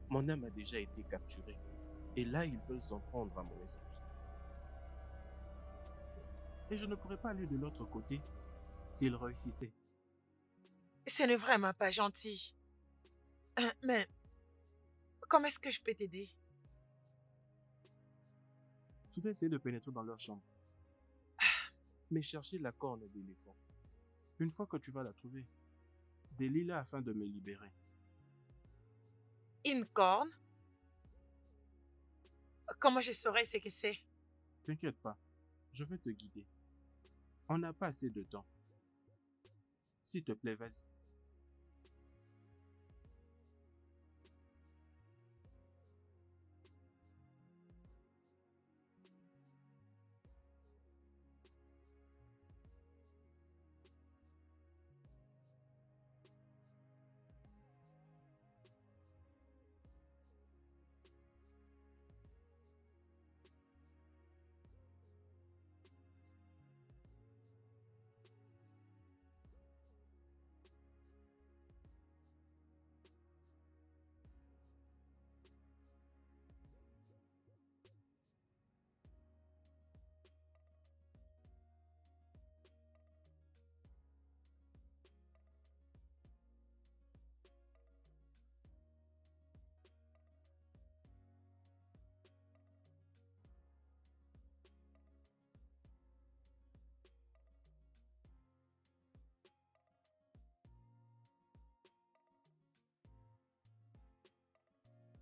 S1: mon âme a déjà été capturée. Et là, ils veulent s'en prendre à mon esprit. Et je ne pourrais pas aller de l'autre côté s'ils réussissaient.
S3: ce n'est vraiment pas gentil. Mais comment est-ce que je peux t'aider?
S1: Tu dois essayer de pénétrer dans leur chambre. Mais chercher la corne d'éléphant. Une fois que tu vas la trouver, délie-la afin de me libérer.
S3: Une corne? Comment je saurais ce que c'est?
S1: T'inquiète pas, je vais te guider. On n'a pas assez de temps. S'il te plaît, vas-y.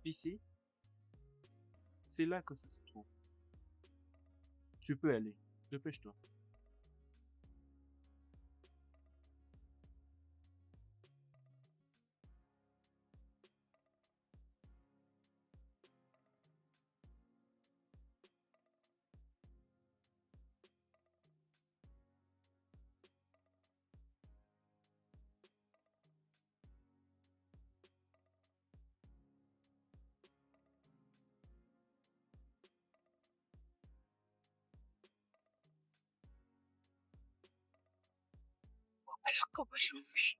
S1: Ici, c'est là que ça se trouve. Tu peux aller. Dépêche-toi.
S3: Alors comment je fais?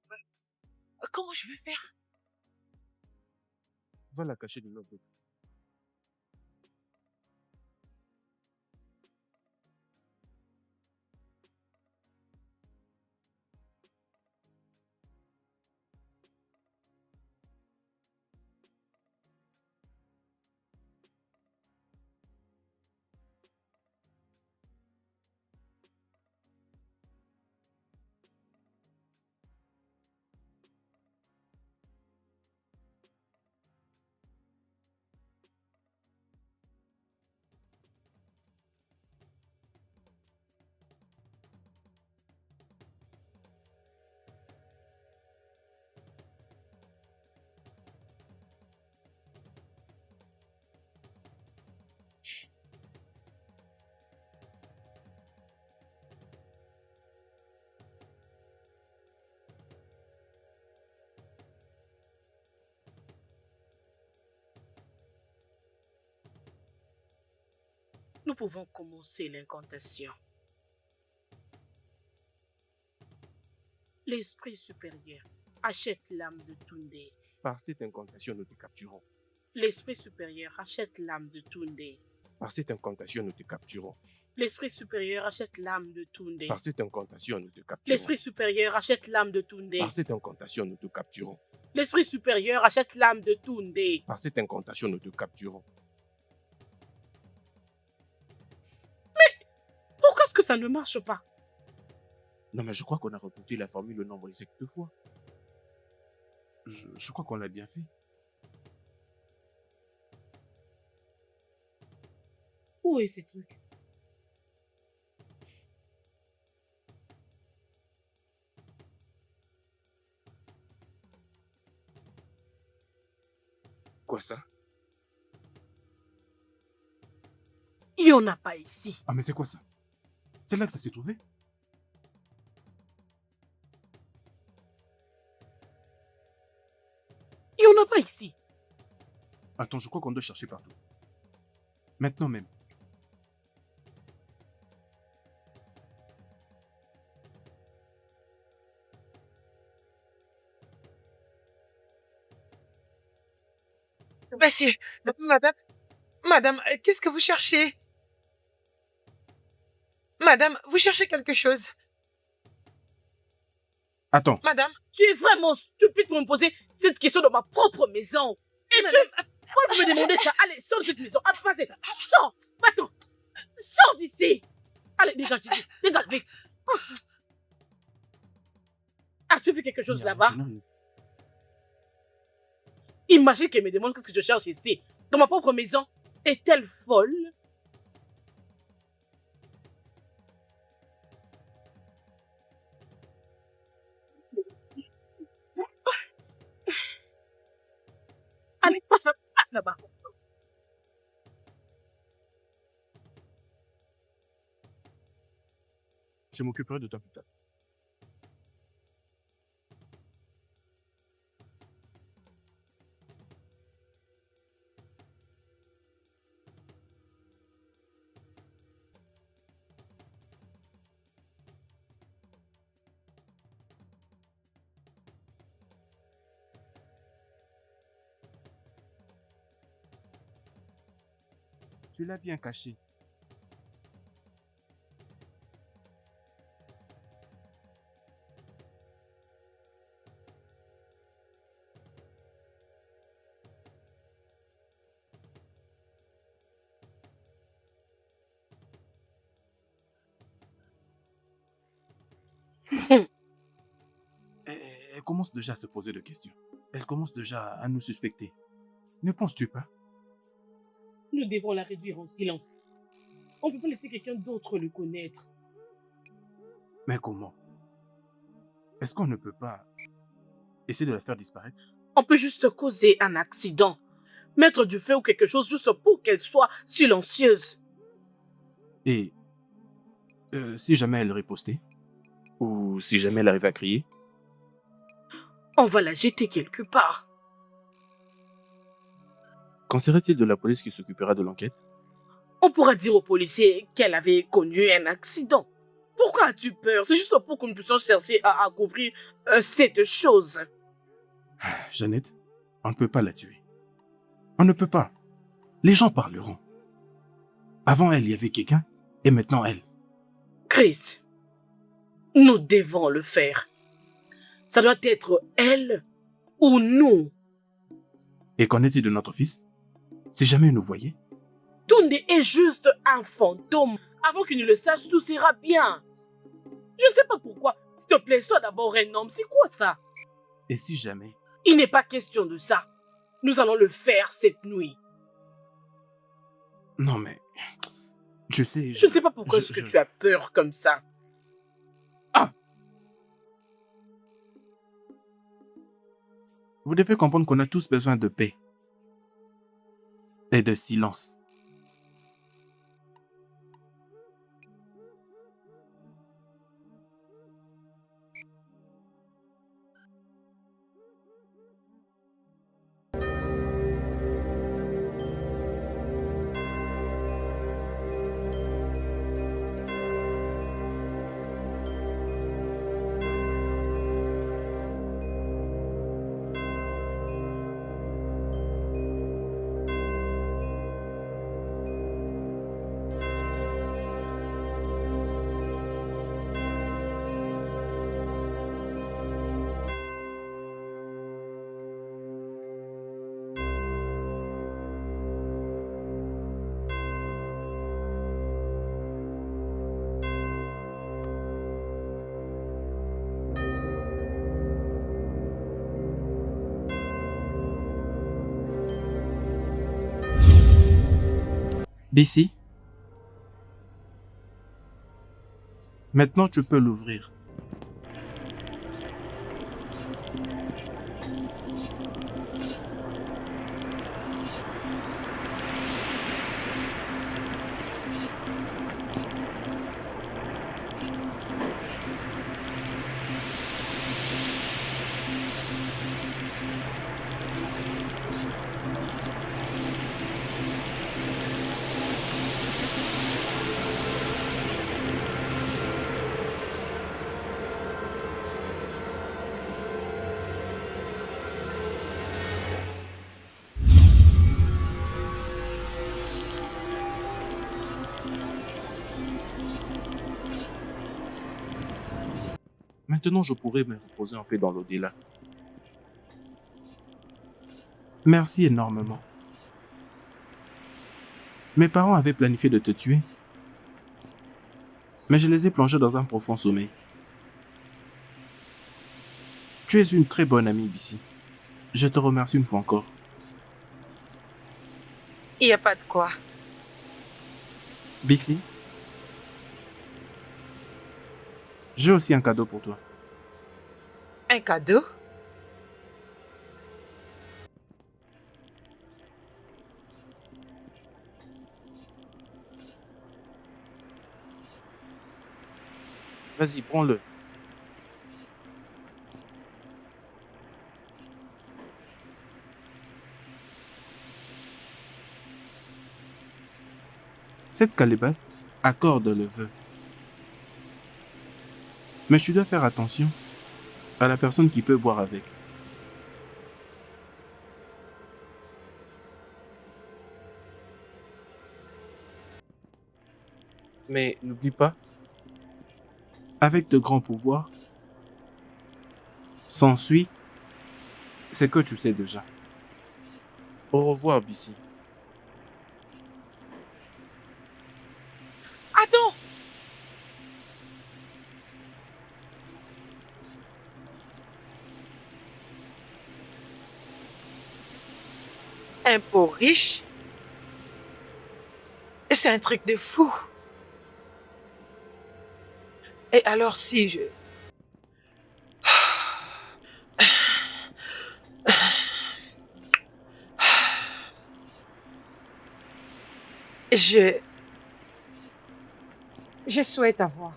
S3: Comment je vais faire?
S1: Va la cacher de l'autre côté.
S2: Nous pouvons commencer l'incantation. L'esprit supérieur achète l'âme de Tunde.
S1: Par cette incantation, nous te capturons.
S2: L'esprit supérieur achète l'âme de Tunde.
S1: Par cette incantation, nous te capturons.
S2: L'esprit supérieur achète l'âme de Tunde.
S1: Par cette incantation, nous te capturons.
S2: L'esprit supérieur achète l'âme de Tunde.
S1: Par cette incantation, nous te capturons.
S2: L'esprit supérieur achète l'âme de Tunde.
S1: Par cette incantation, nous te capturons.
S2: Pourquoi est-ce que ça ne marche pas?
S1: Non, mais je crois qu'on a répété la formule le nombre exact 2 fois. Je crois qu'on l'a bien fait.
S2: Où est ces trucs?
S1: Quoi ça?
S2: Il n'y en a pas ici.
S1: Ah, mais c'est quoi ça? C'est là que ça s'est trouvé?
S2: Il n'y en a pas ici.
S1: Attends, je crois qu'on doit chercher partout. Maintenant même.
S3: Monsieur, madame, qu'est-ce que vous cherchez? Madame, vous cherchez quelque chose?
S1: Attends.
S3: Madame,
S2: Tu es vraiment stupide pour me poser cette question dans ma propre maison. Et faut me demander ça. Allez, sors de cette maison. Ah, vas-y, sors. Attends. Sors d'ici. Allez, dégage d'ici. Dégage vite. Oh. As-tu vu quelque chose là-bas? Imagine qu'elle me demande qu'est-ce que je cherche ici, dans ma propre maison. Est-elle folle? Allez, passe là-bas.
S1: Je m'occuperai de toi plus tard. Tu l'as bien caché. Elle commence déjà à se poser des questions. Elle commence déjà à nous suspecter. Ne penses-tu pas?
S2: Nous devons la réduire en silence. On ne peut pas laisser quelqu'un d'autre le connaître.
S1: Mais comment? Est-ce qu'on ne peut pas essayer de la faire disparaître?
S2: On peut juste causer un accident. Mettre du feu ou quelque chose juste pour qu'elle soit silencieuse.
S1: Et si jamais elle ripostait? Ou si jamais elle arrivait à crier?
S2: On va la jeter quelque part.
S1: Qu'en serait-il de la police qui s'occupera de l'enquête?
S2: On pourra dire aux policiers qu'elle avait connu un accident. Pourquoi as-tu peur? C'est juste pour que nous puissions chercher à couvrir cette chose.
S1: Jeannette, on ne peut pas la tuer. On ne peut pas. Les gens parleront. Avant elle, il y avait quelqu'un, et maintenant elle.
S2: Chris, nous devons le faire. Ça doit être elle ou nous.
S1: Et qu'en est-il de notre fils? Si jamais il nous voyait?
S2: Tunde est juste un fantôme. Avant qu'il ne le sache, tout sera bien. Je ne sais pas pourquoi. S'il te plaît, sois d'abord un homme. C'est quoi ça?
S1: Et si jamais?
S2: Il n'est pas question de ça. Nous allons le faire cette nuit.
S1: Non mais... Je sais...
S2: Je ne sais pas pourquoi est-ce que tu as peur comme ça.
S1: Vous devez comprendre qu'on a tous besoin de paix. Et de silence. D'ici. Maintenant, tu peux l'ouvrir. Maintenant, je pourrais me reposer en paix dans l'au-delà. Merci énormément. Mes parents avaient planifié de te tuer, mais je les ai plongés dans un profond sommeil. Tu es une très bonne amie, Bissy. Je te remercie une fois encore.
S3: Il n'y a pas de quoi.
S1: Bissy, j'ai aussi un cadeau pour toi.
S3: Un cadeau?
S1: Vas-y, prends-le. Cette calebasse accorde le vœu. Mais tu dois faire attention à la personne qui peut boire avec. Mais n'oublie pas, avec de grands pouvoirs, s'ensuit ce que tu sais déjà. Au revoir, Bissy.
S3: Attends! Un pot riche? C'est un truc de fou. Et alors si je...
S4: Je souhaite avoir.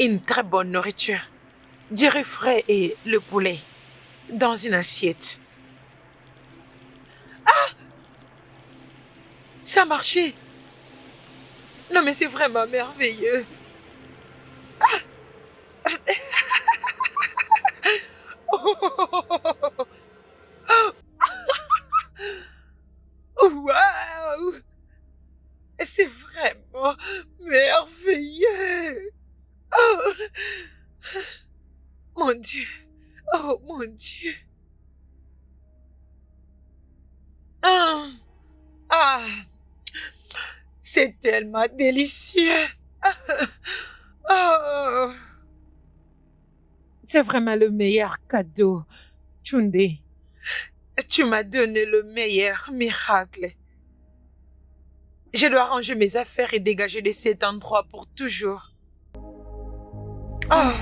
S3: Une très bonne nourriture. Du riz frais et le poulet. Dans une assiette. Ah! Ça a marché. Non mais c'est vraiment merveilleux. C'est tellement délicieux. Oh.
S4: C'est vraiment le meilleur cadeau, Tunde.
S3: Tu m'as donné le meilleur miracle. Je dois ranger mes affaires et dégager de cet endroit pour toujours. Oh.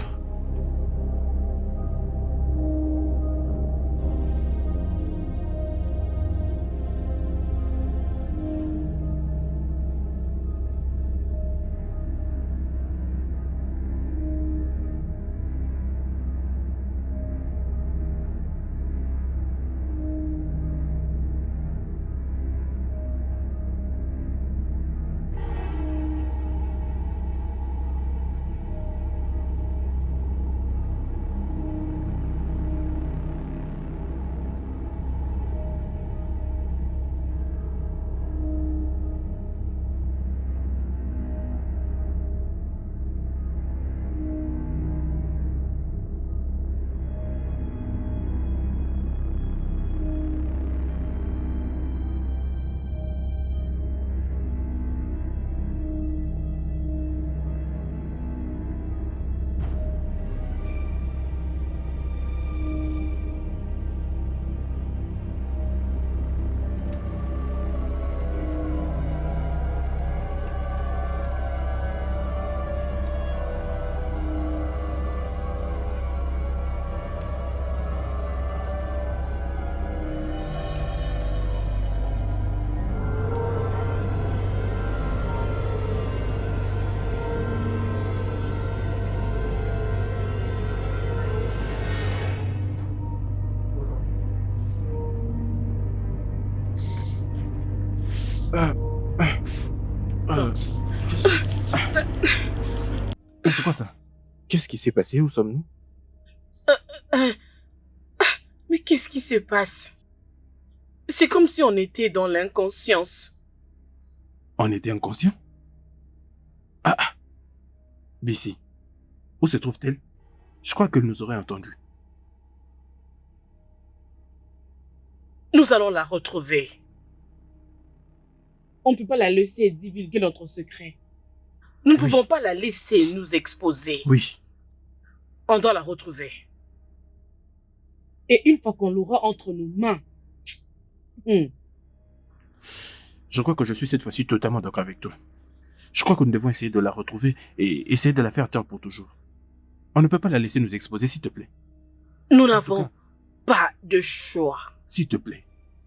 S1: Mais c'est quoi ça? Qu'est-ce qui s'est passé? Où sommes-nous?
S2: Mais qu'est-ce qui se passe? C'est comme si on était dans l'inconscience.
S1: On était inconscient? Bissi, où se trouve-t-elle? Je crois qu'elle nous aurait entendus.
S2: Nous allons la retrouver. On ne peut pas la laisser divulguer notre secret. Nous ne pouvons pas la laisser nous exposer.
S1: Oui.
S2: On doit la retrouver. Et une fois qu'on l'aura entre nos mains,
S1: Je crois que je suis cette fois-ci totalement d'accord avec toi. Je crois que nous devons essayer de la retrouver et essayer de la faire taire pour toujours. On ne peut pas la laisser nous exposer, s'il te plaît.
S2: nous n'avons pas de choix.
S1: S'il te plaît,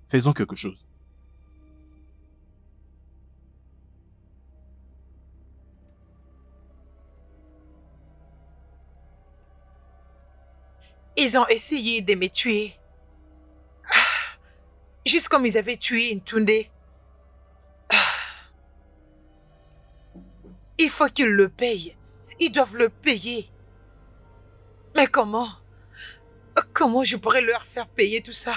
S1: faisons quelque chose.
S3: Ils ont essayé de me tuer. Juste comme ils avaient tué Ntunde. Il faut qu'ils le payent. Ils doivent le payer. Mais comment? Comment je pourrais leur faire payer tout ça?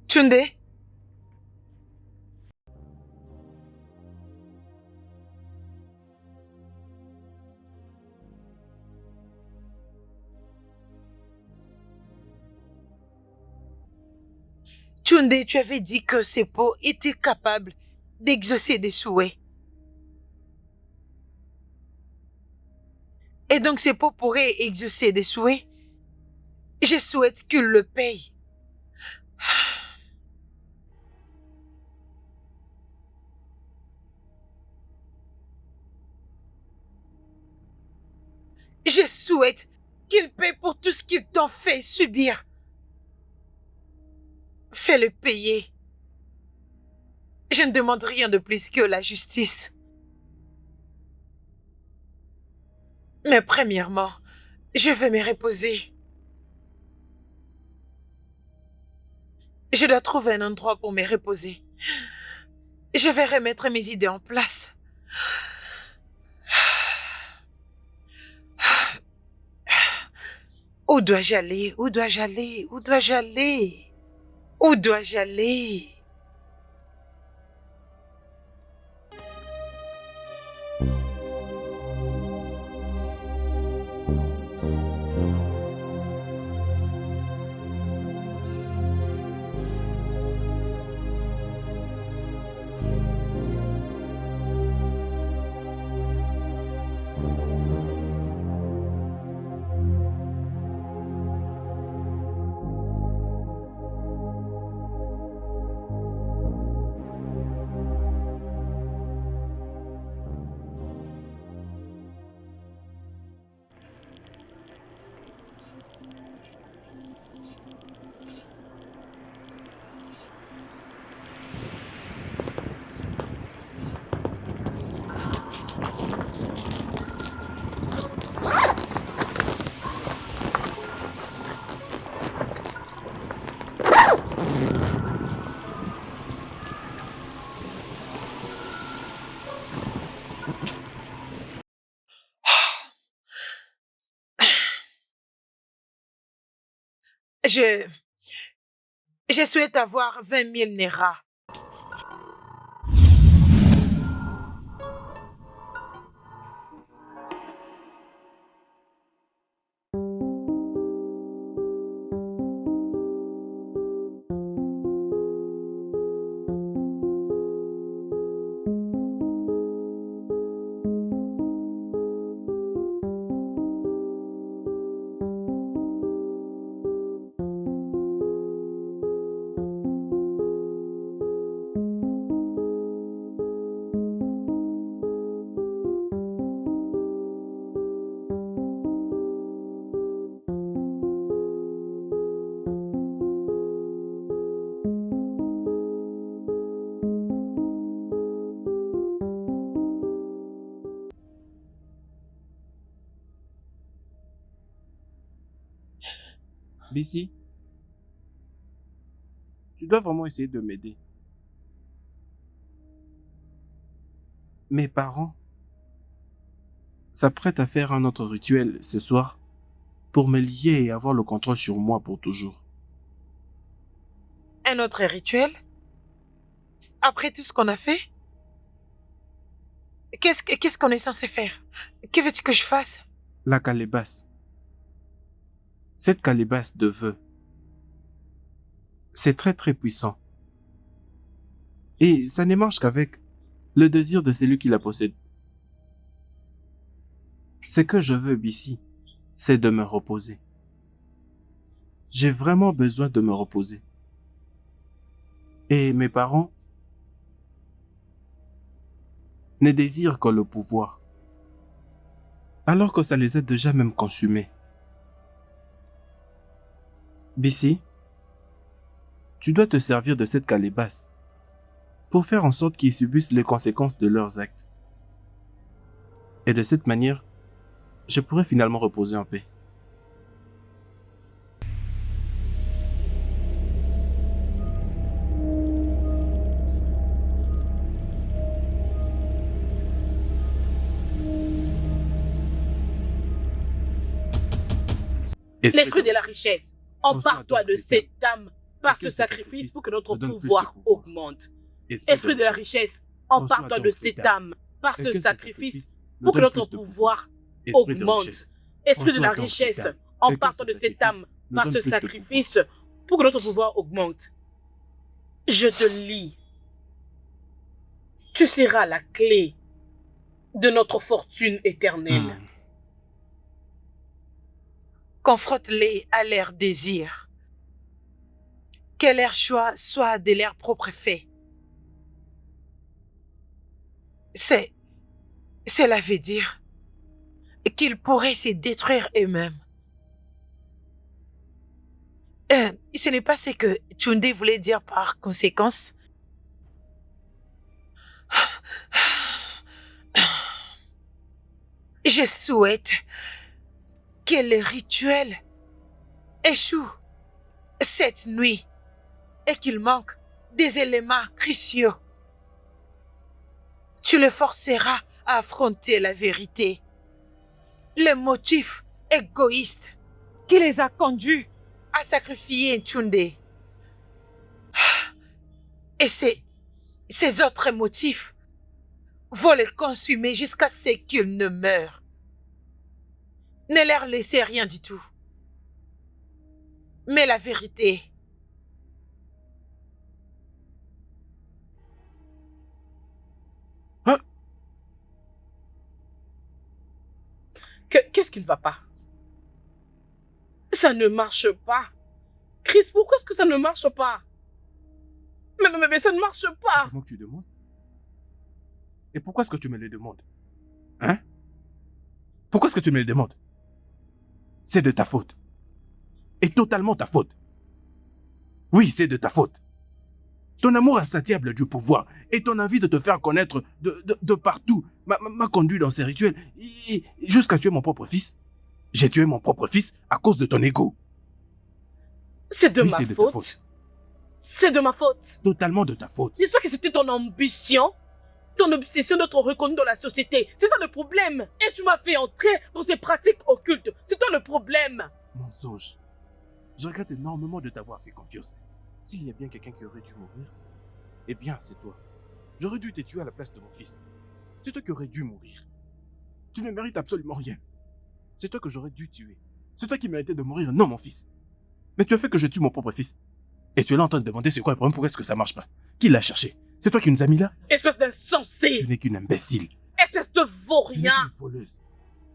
S3: Tunde? Tunde, tu avais dit que Seppo était capable d'exaucer des souhaits. Et donc Seppo pourrait exaucer des souhaits. Je souhaite qu'il le paye. Je souhaite qu'il paye pour tout ce qu'ils t'ont fait subir. Fais-le payer. Je ne demande rien de plus que la justice. Mais premièrement, je vais me reposer. Je dois trouver un endroit pour me reposer. Je vais remettre mes idées en place. Où dois-je aller? Où dois-je aller? Où dois-je aller? Où dois-je aller? Je souhaite avoir 20 000 Nera.
S1: Bissi, tu dois vraiment essayer de m'aider. Mes parents s'apprêtent à faire un autre rituel ce soir pour me lier et avoir le contrôle sur moi pour toujours.
S3: Un autre rituel? Après tout ce qu'on a fait? Qu'est-ce qu'on est censé faire? Que veux-tu que je fasse?
S1: La calebasse. Cette calebasse de vœux, c'est très très puissant. Et ça ne marche qu'avec le désir de celui qui la possède. Ce que je veux, Bissi, c'est de me reposer. J'ai vraiment besoin de me reposer. Et mes parents ne désirent que le pouvoir, alors que ça les a déjà même consumés. Bissi, tu dois te servir de cette calebasse pour faire en sorte qu'ils subissent les conséquences de leurs actes. Et de cette manière, je pourrai finalement reposer en paix.
S2: L'esprit de la richesse, empare-toi
S1: donc
S2: de
S1: cette
S2: cette âme par
S1: Et que
S2: ce
S1: ce
S2: sacrifice
S1: sacrifice
S2: pour que notre
S1: nous donne plus de
S2: pouvoir
S1: pouvoir.
S2: augmente. Esprit de la richesse, empare-toi de cette âme par ce sacrifice pour que notre pouvoir augmente. Esprit de la richesse, empare-toi de cette âme par ce sacrifice pour que notre pouvoir augmente. Je te lis. Tu seras la clé de notre fortune éternelle.
S3: Confronte-les à leur désir. Que leur choix soit de leur propre fait. Cela veut dire qu'ils pourraient se détruire eux-mêmes. Ce n'est pas ce que Tunde voulait dire par conséquence. Je souhaite que le rituel échoue cette nuit et qu'il manque des éléments cruciaux. Tu le forceras à affronter la vérité. Le motif égoïste
S4: Qui les a conduits?
S3: à sacrifier Tunde. Et ces autres motifs vont le consumer jusqu'à ce qu'il ne meure. Ne leur laissez rien du tout. Mais la vérité.
S1: Hein?
S2: Qu'est-ce qui ne va pas? Ça ne marche pas. Chris, pourquoi est-ce que ça ne marche pas? Mais ça ne marche pas.
S1: Comment tu demandes? Et pourquoi est-ce que tu me le demandes? Hein? Pourquoi est-ce que tu me le demandes? C'est de ta faute. Et totalement ta faute. Oui, c'est de ta faute. Ton amour insatiable du pouvoir et ton envie de te faire connaître de partout m'a conduit dans ces rituels jusqu'à tuer mon propre fils. J'ai tué mon propre fils à cause de ton ego.
S2: C'est de
S1: Oui,
S2: ma
S1: c'est de ta
S2: faute.
S1: faute.
S2: C'est de ma faute.
S1: Totalement de ta faute.
S2: N'est-ce pas que c'était ton ambition? Ton obsession d'être reconnu dans la société. C'est ça le problème. Et tu m'as fait entrer dans ces pratiques occultes. C'est toi le problème.
S1: Mensonge. Je regrette énormément de t'avoir fait confiance. S'il y a bien quelqu'un qui aurait dû mourir, eh bien, c'est toi. J'aurais dû te tuer à la place de mon fils. C'est toi qui aurais dû mourir. Tu ne mérites absolument rien. C'est toi que j'aurais dû tuer. C'est toi qui méritais de mourir, non mon fils. Mais tu as fait que je tue mon propre fils. Et tu es là en train de demander c'est quoi le problème, pourquoi est-ce que ça marche pas? Qui l'a cherché? C'est toi qui nous as mis là?
S2: Espèce d'insensé!
S1: Tu n'es qu'une imbécile.
S2: Espèce de
S1: Tu n'es
S2: vaurien!
S1: qu'une voleuse.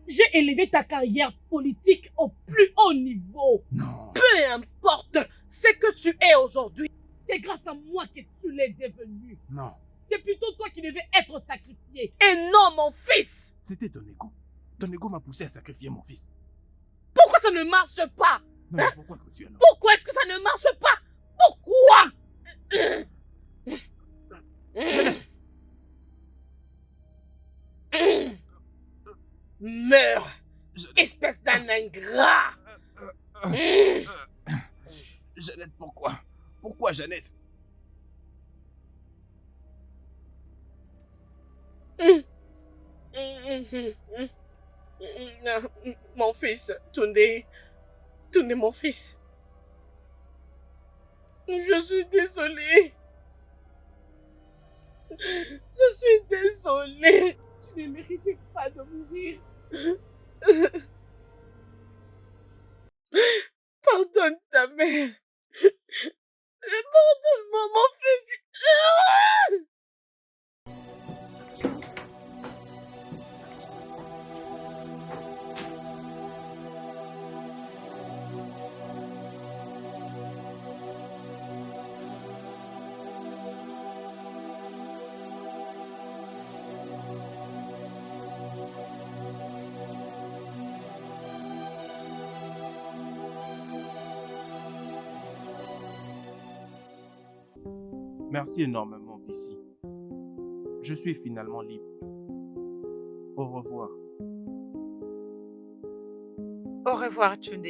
S2: J'ai élevé ta carrière politique au plus haut niveau.
S1: Non.
S2: Peu importe ce que tu es aujourd'hui, c'est grâce à moi que tu l'es devenu.
S1: Non.
S2: C'est plutôt toi qui devais être sacrifié et non mon fils.
S1: C'était ton ego. Ton ego m'a poussé à sacrifier mon fils.
S2: Pourquoi ça ne marche pas?
S1: Non, mais pourquoi que tu es là?
S2: Pourquoi est-ce que ça ne marche pas? Pourquoi? Meurs, espèce d'un ingrat.
S1: Jeannette, pourquoi? Pourquoi, Jeannette?
S2: Mon fils, Tunde, mon fils. Je suis désolée. Je suis désolée. Tu ne méritais pas de mourir. Pardonne ta mère. Pardonne-moi, mon fils.
S1: Merci énormément, Bissy. Je suis finalement libre. Au revoir.
S3: Au revoir, Tunde.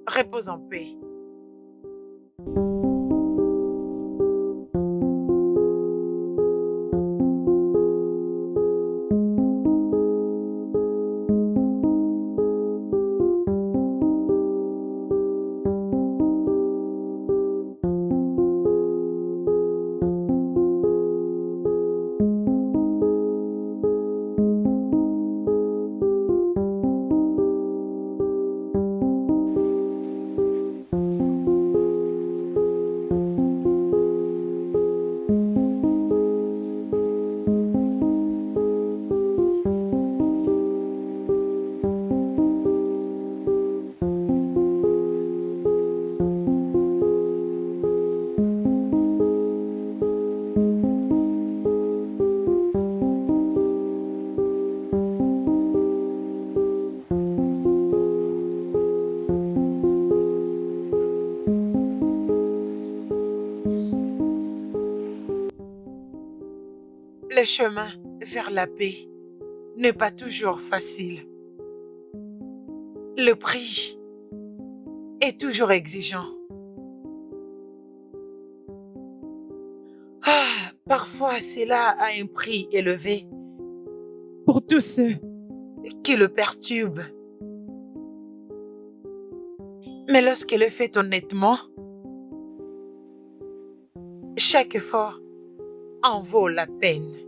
S3: Repose en paix. Le chemin vers la paix n'est pas toujours facile. Le prix est toujours exigeant. Parfois, cela a un prix élevé
S4: Pour tous ceux
S3: qui le perturbe. Mais lorsqu'elle est faite honnêtement, chaque effort en vaut la peine.